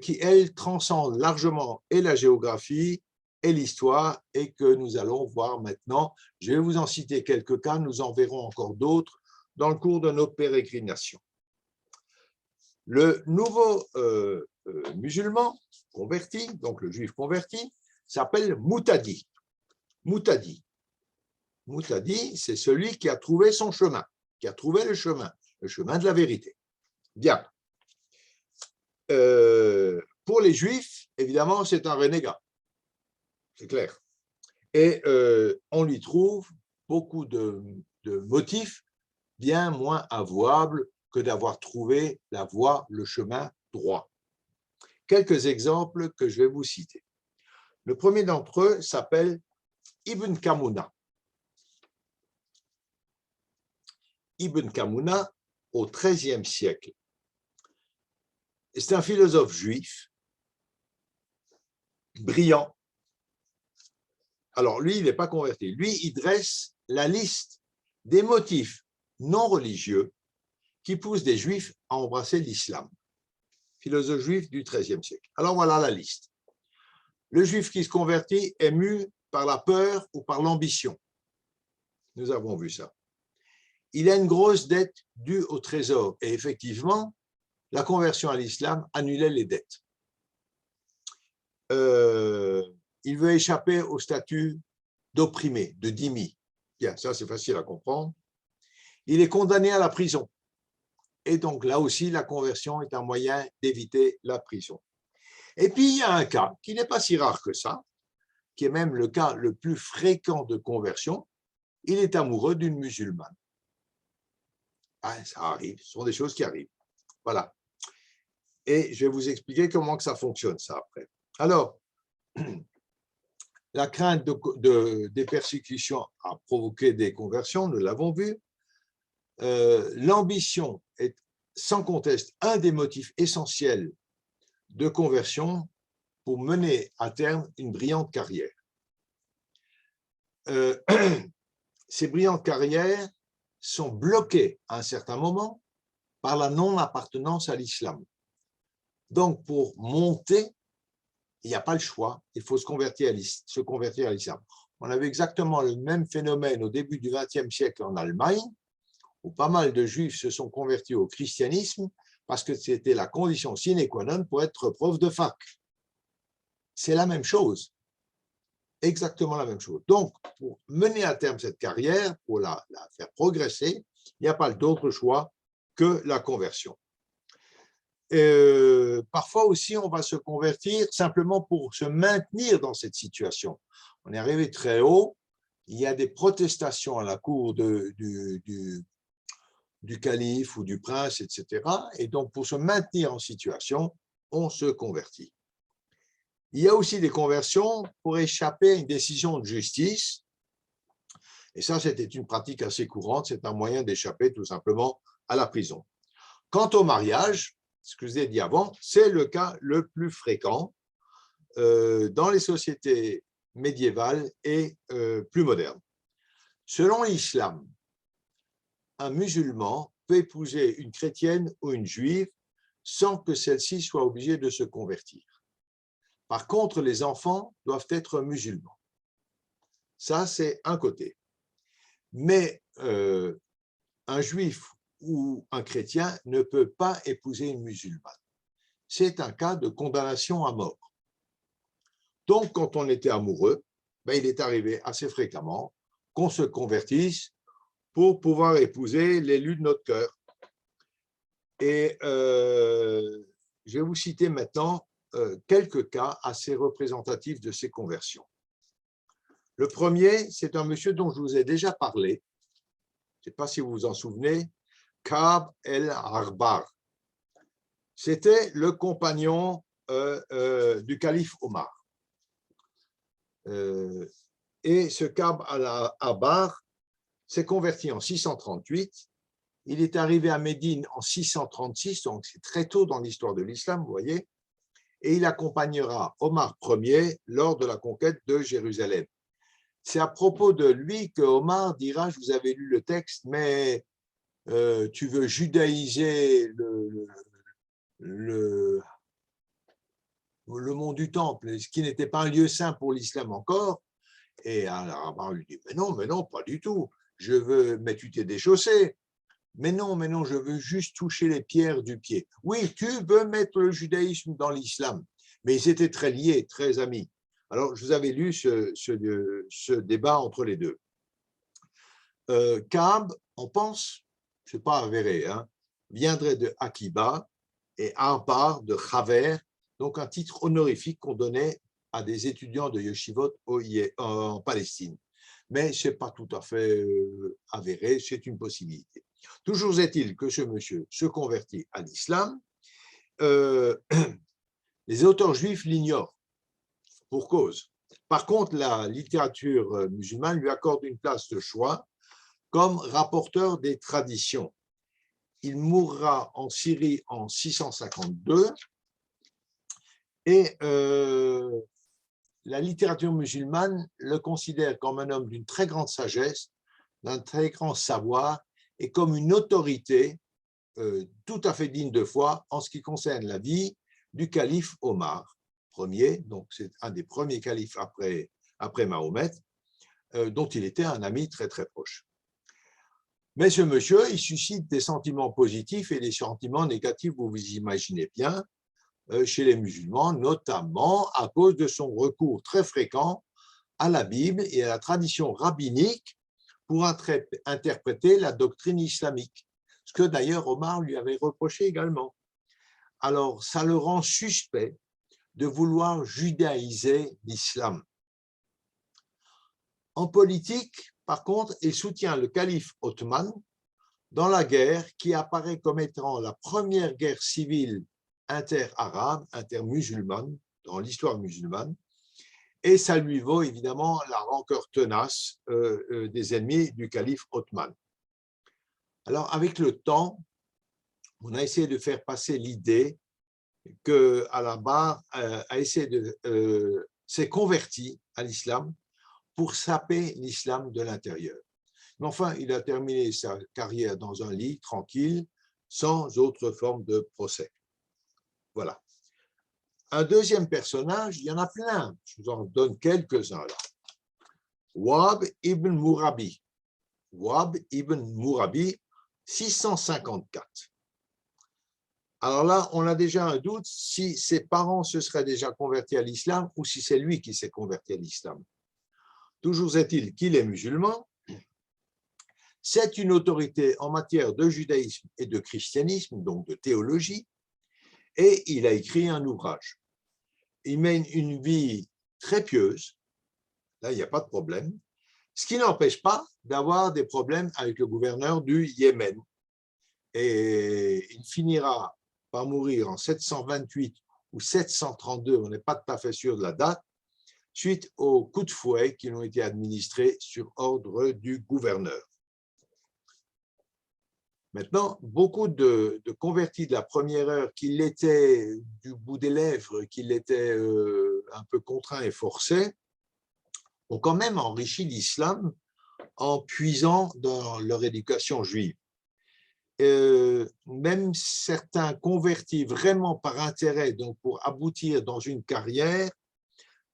qui, elles, transcendent largement et la géographie et l'histoire, et que nous allons voir maintenant. Je vais vous en citer quelques cas, nous en verrons encore d'autres dans le cours de nos pérégrinations. Le nouveau musulman converti, donc le juif converti, s'appelle Moutadi. Moutadi, c'est celui qui a trouvé son chemin, qui a trouvé le chemin de la vérité. Bien. pour les Juifs, évidemment, c'est un renégat, c'est clair. Et on lui trouve beaucoup de motifs bien moins avouables que d'avoir trouvé la voie, le chemin droit. Quelques exemples que je vais vous citer. Le premier d'entre eux s'appelle Ibn Kamuna. Ibn Kamuna, au XIIIe siècle. C'est un philosophe juif, brillant. Alors, lui, il n'est pas converti. Lui, il dresse la liste des motifs non religieux qui poussent des juifs à embrasser l'islam. Philosophe juif du XIIIe siècle. Alors, voilà la liste. Le juif qui se convertit est mu par la peur ou par l'ambition. Nous avons vu ça. Il a une grosse dette due au trésor. Et effectivement, la conversion à l'islam annulait les dettes. Il veut échapper au statut d'opprimé, de dhimmi. Bien, ça c'est facile à comprendre. Il est condamné à la prison. Et donc là aussi, la conversion est un moyen d'éviter la prison. Et puis, il y a un cas qui n'est pas si rare que ça, qui est même le cas le plus fréquent de conversion. Il est amoureux d'une musulmane. Ah, ça arrive, ce sont des choses qui arrivent. Voilà. Et je vais vous expliquer comment que ça fonctionne, ça, après. Alors, la crainte des persécutions a provoqué des conversions, nous l'avons vu. L'ambition est sans conteste un des motifs essentiels de conversion pour mener à terme une brillante carrière. Ces brillantes carrières sont bloquées à un certain moment par la non-appartenance à l'islam. Donc, pour monter, il n'y a pas le choix, il faut se convertir à l'islam. On avait exactement le même phénomène au début du XXe siècle en Allemagne, où pas mal de juifs se sont convertis au christianisme parce que c'était la condition sine qua non pour être prof de fac. C'est la même chose, exactement la même chose. Donc, pour mener à terme cette carrière, pour la faire progresser, il n'y a pas d'autre choix que la conversion. Parfois aussi, on va se convertir simplement pour se maintenir dans cette situation. On est arrivé très haut, il y a des protestations à la cour du calife ou du prince, etc. Et donc, pour se maintenir en situation, on se convertit. Il y a aussi des conversions pour échapper à une décision de justice. Et ça, c'était une pratique assez courante. C'est un moyen d'échapper tout simplement à la prison. Quant au mariage, ce que je vous ai dit avant, c'est le cas le plus fréquent dans les sociétés médiévales et plus modernes. Selon l'islam, un musulman peut épouser une chrétienne ou une juive sans que celle-ci soit obligée de se convertir. Par contre, les enfants doivent être musulmans. Ça, c'est un côté. Mais un juif ou un chrétien ne peut pas épouser une musulmane. C'est un cas de condamnation à mort. Donc, quand on était amoureux, il est arrivé assez fréquemment qu'on se convertisse pour pouvoir épouser l'élu de notre cœur. Et je vais vous citer maintenant quelques cas assez représentatifs de ces conversions. Le premier, c'est un monsieur dont je vous ai déjà parlé. Je ne sais pas si vous vous en souvenez, Ka'b el-Ahbar. C'était le compagnon du calife Omar. Et ce Ka'b el-Ahbar s'est converti en 638. Il est arrivé à Médine en 636, donc c'est très tôt dans l'histoire de l'islam, vous voyez, et il accompagnera Omar Ier lors de la conquête de Jérusalem. C'est à propos de lui que Omar dira, je vous avais lu le texte, mais tu veux judaïser le mont du Temple, ce qui n'était pas un lieu saint pour l'islam encore. Et alors Omar lui dit, mais non, pas du tout. Mais tu t'es déchaussé. Mais non, je veux juste toucher les pierres du pied. Oui, tu veux mettre le judaïsme dans l'islam. Mais ils étaient très liés, très amis. Alors, je vous avais lu ce débat entre les deux. Ka'b, on pense, ce n'est pas avéré, viendrait de Akiba et Ahbar de Khaver, donc un titre honorifique qu'on donnait à des étudiants de yeshivot en Palestine. Mais ce n'est pas tout à fait avéré, c'est une possibilité. Toujours est-il que ce monsieur se convertit à l'islam. Les auteurs juifs l'ignorent, pour cause. Par contre, la littérature musulmane lui accorde une place de choix comme rapporteur des traditions. Il mourra en Syrie en 652 et la littérature musulmane le considère comme un homme d'une très grande sagesse, d'un très grand savoir et comme une autorité tout à fait digne de foi en ce qui concerne la vie du calife Omar Ier, donc c'est un des premiers califes après Mahomet, dont il était un ami très très proche. Mais ce monsieur, il suscite des sentiments positifs et des sentiments négatifs, vous vous imaginez bien, chez les musulmans, notamment à cause de son recours très fréquent à la Bible et à la tradition rabbinique pour interpréter la doctrine islamique, ce que d'ailleurs Omar lui avait reproché également. Alors, ça le rend suspect de vouloir judaïser l'islam. En politique, par contre, il soutient le calife ottoman dans la guerre qui apparaît comme étant la première guerre civile inter-arabe, inter-musulmane, dans l'histoire musulmane, et ça lui vaut évidemment la rancœur tenace des ennemis du calife ottoman. Alors, avec le temps, on a essayé de faire passer l'idée qu'Al-Anbar s'est converti à l'islam pour saper l'islam de l'intérieur. Mais enfin, il a terminé sa carrière dans un lit, tranquille, sans autre forme de procès. Voilà. Un deuxième personnage, il y en a plein, je vous en donne quelques-uns là. Wahb ibn Murabi. Wahb ibn Murabi, 654. Alors là, on a déjà un doute si ses parents se seraient déjà convertis à l'islam ou si c'est lui qui s'est converti à l'islam. Toujours est-il qu'il est musulman. C'est une autorité en matière de judaïsme et de christianisme, donc de théologie, et il a écrit un ouvrage. Il mène une vie très pieuse, là il n'y a pas de problème, ce qui n'empêche pas d'avoir des problèmes avec le gouverneur du Yémen. Et il finira par mourir en 728 ou 732, on n'est pas tout à fait sûr de la date, suite aux coups de fouet qui ont été administrés sur ordre du gouverneur. Maintenant, beaucoup de convertis de la première heure, qui l'étaient du bout des lèvres, qui l'étaient un peu contraints et forcés, ont quand même enrichi l'islam en puisant dans leur éducation juive. Même certains convertis vraiment par intérêt, donc pour aboutir dans une carrière,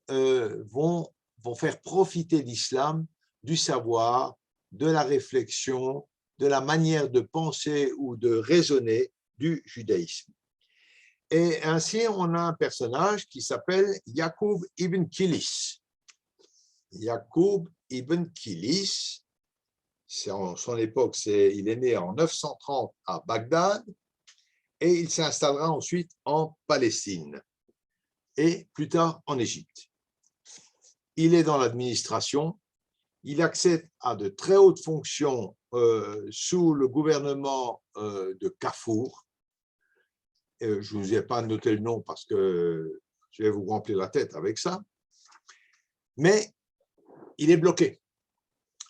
vont faire profiter l'islam du savoir, de la réflexion, de la manière de penser ou de raisonner du judaïsme. Et ainsi, on a un personnage qui s'appelle Yaqub ibn Kilis. Yaqub ibn Kilis, son époque, il est né en 930 à Bagdad et il s'installera ensuite en Palestine et plus tard en Égypte. Il est dans l'administration, il accède à de très hautes fonctions sous le gouvernement de Kafur. Je ne vous ai pas noté le nom parce que je vais vous remplir la tête avec ça. Mais il est bloqué.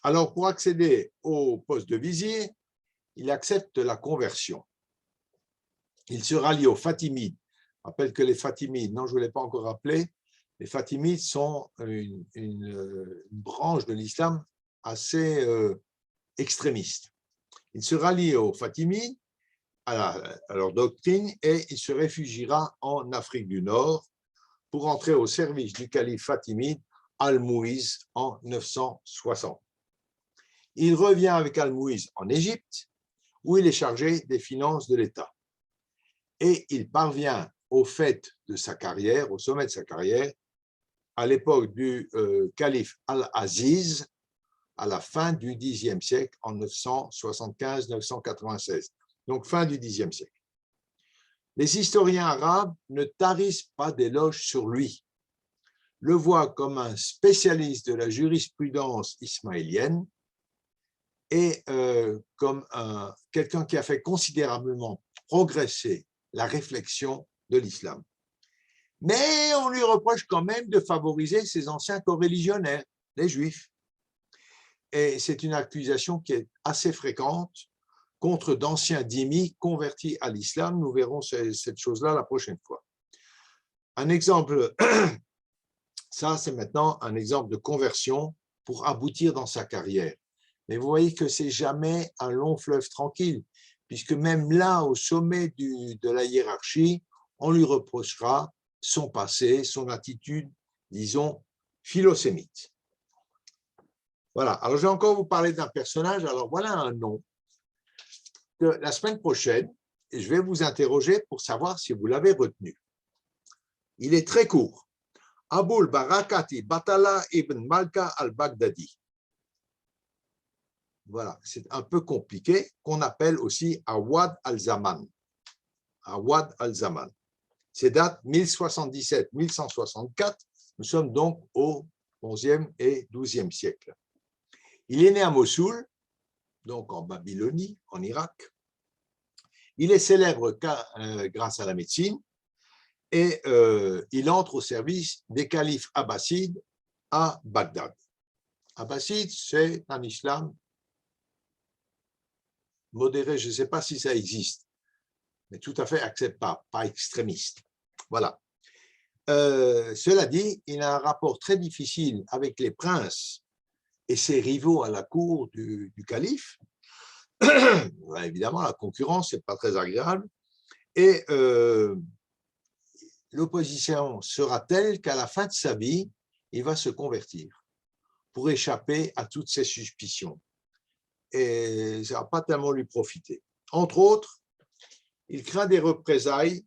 Alors, pour accéder au poste de vizir, il accepte la conversion. Il se rallie aux Fatimides. Je rappelle que les Fatimides, non, je ne vous l'ai pas encore rappelé, les Fatimides sont une branche de l'islam assez extrémiste. Il se rallie aux Fatimides, à leur doctrine, et il se réfugiera en Afrique du Nord pour entrer au service du calife fatimide Al-Mouiz en 960. Il revient avec Al-Mouiz en Égypte, où il est chargé des finances de l'État. Et il parvient au fait de sa carrière, au sommet de sa carrière, à l'époque du calife Al-Aziz, à la fin du Xe siècle, en 975-996. Donc, fin du Xe siècle. Les historiens arabes ne tarissent pas d'éloges sur lui, le voient comme un spécialiste de la jurisprudence ismaélienne et comme quelqu'un qui a fait considérablement progresser la réflexion de l'islam. Mais on lui reproche quand même de favoriser ses anciens coreligionnaires, les Juifs. Et c'est une accusation qui est assez fréquente contre d'anciens dhimmis convertis à l'islam. Nous verrons cette chose-là la prochaine fois. Un exemple, ça c'est maintenant un exemple de conversion pour aboutir dans sa carrière. Mais vous voyez que c'est jamais un long fleuve tranquille, puisque même là, au sommet de la hiérarchie, on lui reprochera son passé, son attitude, disons, philosémite. Voilà, alors je vais encore vous parler d'un personnage. Alors voilà un nom que la semaine prochaine, je vais vous interroger pour savoir si vous l'avez retenu. Il est très court. Aboul Barakati Batala ibn Malka al-Baghdadi. Voilà, c'est un peu compliqué, qu'on appelle aussi Awad al-Zaman. Awad al-Zaman. C'est date 1077-1164. Nous sommes donc au 11e et 12e siècle. Il est né à Mossoul, donc en Babylonie, en Irak. Il est célèbre grâce à la médecine et il entre au service des califes abbassides à Bagdad. Abbasside, c'est un islam modéré, je ne sais pas si ça existe, mais tout à fait acceptable, pas extrémiste. Voilà. Cela dit, il a un rapport très difficile avec les princes et ses rivaux à la cour du calife. Évidemment, la concurrence, ce n'est pas très agréable. Et l'opposition sera telle qu'à la fin de sa vie, il va se convertir pour échapper à toutes ces suspicions. Et ça ne va pas tellement lui profiter. Entre autres, il craint des représailles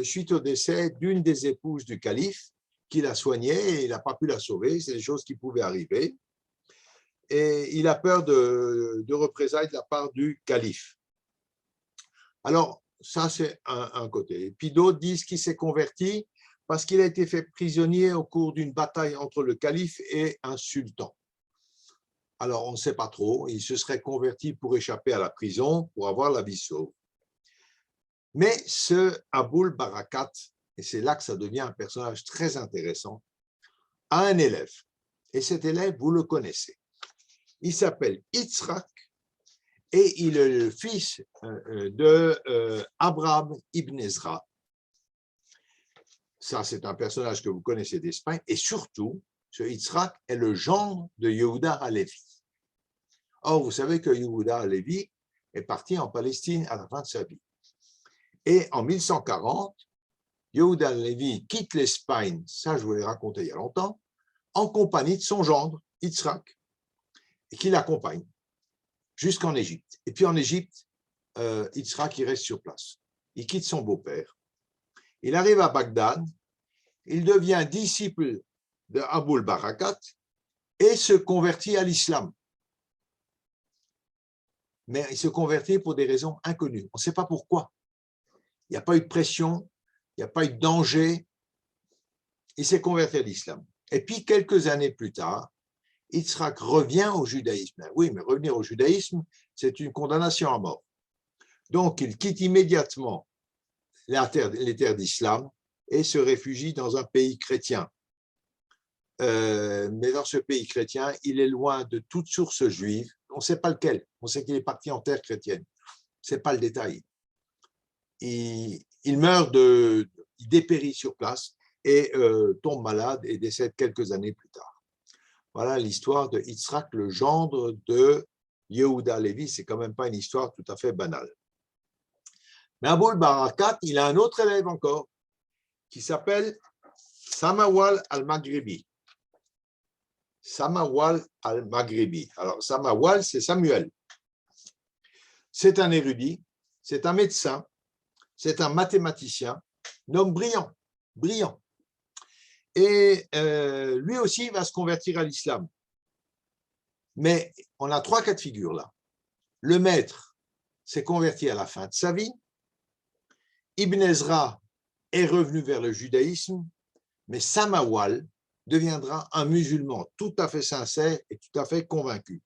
suite au décès d'une des épouses du calife qu'il a soignée et il n'a pas pu la sauver. C'est des choses qui pouvaient arriver. Et il a peur de représailles de la part du calife. Alors, ça, c'est un côté. Et puis d'autres disent qu'il s'est converti parce qu'il a été fait prisonnier au cours d'une bataille entre le calife et un sultan. Alors, on ne sait pas trop. Il se serait converti pour échapper à la prison, pour avoir la vie sauve. Mais ce Aboul Barakat, et c'est là que ça devient un personnage très intéressant, a un élève. Et cet élève, vous le connaissez. Il s'appelle Yitzhak et il est le fils de Abraham ibn Ezra. Ça, c'est un personnage que vous connaissez d'Espagne. Et surtout, ce Yitzhak est le gendre de Yehuda Halevi. Or, vous savez que Yehuda Halevi est parti en Palestine à la fin de sa vie. Et en 1140, Yehuda Halevi quitte l'Espagne, ça je vous l'ai raconté il y a longtemps, en compagnie de son gendre, Yitzhak, et qui l'accompagne jusqu'en Égypte. Et puis en Égypte, Yitzhak il reste sur place. Il quitte son beau-père. Il arrive à Bagdad, il devient disciple de Aboul Barakat et se convertit à l'islam. Mais il se convertit pour des raisons inconnues. On ne sait pas pourquoi. Il n'y a pas eu de pression, il n'y a pas eu de danger. Il s'est converti à l'islam. Et puis, quelques années plus tard, Yitzhak revient au judaïsme. Oui, mais revenir au judaïsme, c'est une condamnation à mort. Donc, il quitte immédiatement les terres d'islam et se réfugie dans un pays chrétien. Mais dans ce pays chrétien, il est loin de toute source juive. On ne sait pas lequel. On sait qu'il est parti en terre chrétienne. Ce n'est pas le détail. Il meurt, il dépérit sur place et tombe malade et décède quelques années plus tard. Voilà l'histoire de Yitzhak, le gendre de Yehuda Halevi. C'est quand même pas une histoire tout à fait banale. Mais Aboul Barakat, il a un autre élève encore qui s'appelle Samawal al-Maghribi. Samawal al-Maghribi. Alors, Samawal, c'est Samuel. C'est un érudit, c'est un médecin, c'est un mathématicien, un homme brillant, brillant. Et lui aussi va se convertir à l'islam. Mais on a trois cas de figure là. Le maître s'est converti à la fin de sa vie. Ibn Ezra est revenu vers le judaïsme, mais Samawal deviendra un musulman tout à fait sincère et tout à fait convaincu.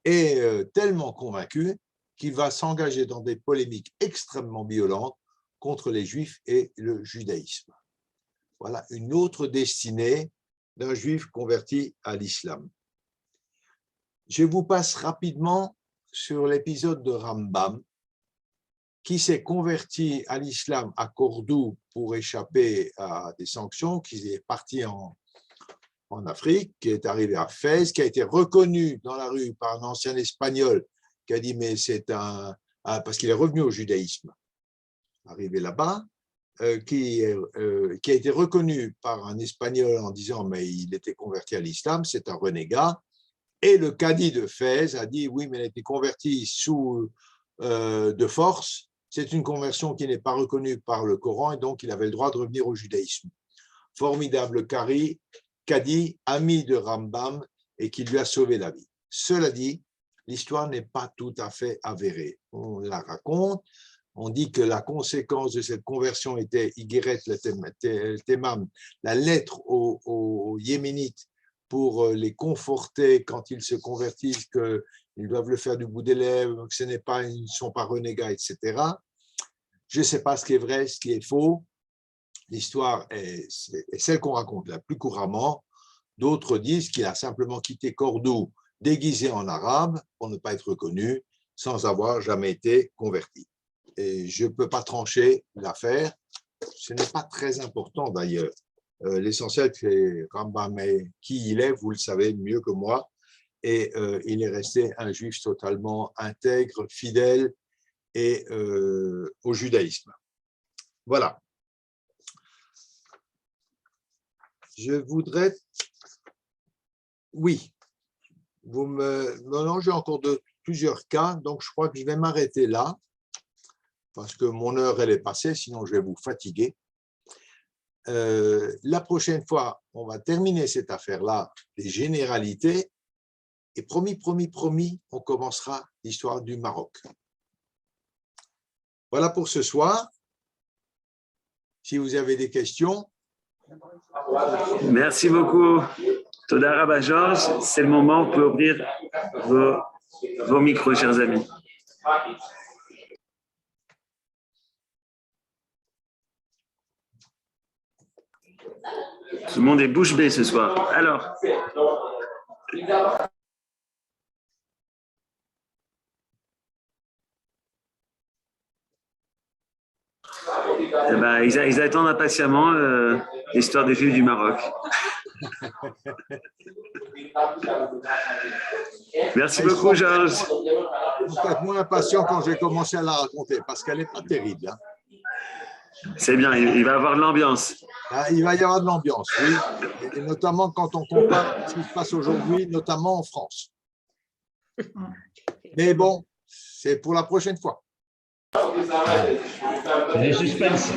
Et tellement convaincu qu'il va s'engager dans des polémiques extrêmement violentes contre les Juifs et le judaïsme. Voilà une autre destinée d'un Juif converti à l'islam. Je vous passe rapidement sur l'épisode de Rambam, qui s'est converti à l'islam à Cordoue pour échapper à des sanctions, qui est parti en Afrique, qui est arrivé à Fès, qui a été reconnu dans la rue par un ancien espagnol qui a dit mais c'est parce qu'il est revenu au judaïsme, arrivé là-bas, qui a été reconnu par un espagnol en disant mais il était converti à l'islam, c'est un renégat, et le cadi de Fès a dit oui mais il a été converti de force, c'est une conversion qui n'est pas reconnue par le Coran et donc il avait le droit de revenir au judaïsme. Formidable cadi, ami de Rambam et qui lui a sauvé la vie. Cela dit, l'histoire n'est pas tout à fait avérée. On la raconte, on dit que la conséquence de cette conversion était Igeret Temam, la lettre aux Yéménites pour les conforter quand ils se convertissent, qu'ils doivent le faire du bout des lèvres, que ils ne sont pas renégats, etc. Je ne sais pas ce qui est vrai, ce qui est faux. L'histoire est celle qu'on raconte la plus couramment. D'autres disent qu'il a simplement quitté Cordoue déguisé en arabe pour ne pas être reconnu sans avoir jamais été converti. Et je ne peux pas trancher l'affaire. Ce n'est pas très important d'ailleurs. L'essentiel, c'est Rambam qui il est, vous le savez mieux que moi. Et il est resté un juif totalement intègre, fidèle et au judaïsme. Voilà. Je voudrais... Oui. Non, j'ai encore plusieurs cas, donc je crois que je vais m'arrêter là, parce que mon heure, elle est passée, sinon je vais vous fatiguer. La prochaine fois, on va terminer cette affaire-là, les généralités, et promis, on commencera l'histoire du Maroc. Voilà pour ce soir. Si vous avez des questions. Merci beaucoup. Toda Rabba Georges, c'est le moment, vous pouvez ouvrir vos micros, chers amis. Tout le monde est bouche bée ce soir. Alors. Eh ben, ils attendent impatiemment l'histoire des Juifs du Maroc. Merci beaucoup, Georges. Peut-être moins impatient quand j'ai commencé à la raconter, parce qu'elle n'est pas terrible. Hein. C'est bien, il va y avoir de l'ambiance. Il va y avoir de l'ambiance, oui. Et notamment quand on compare ce qui se passe aujourd'hui, notamment en France. Mais bon, c'est pour la prochaine fois. C'est le suspense.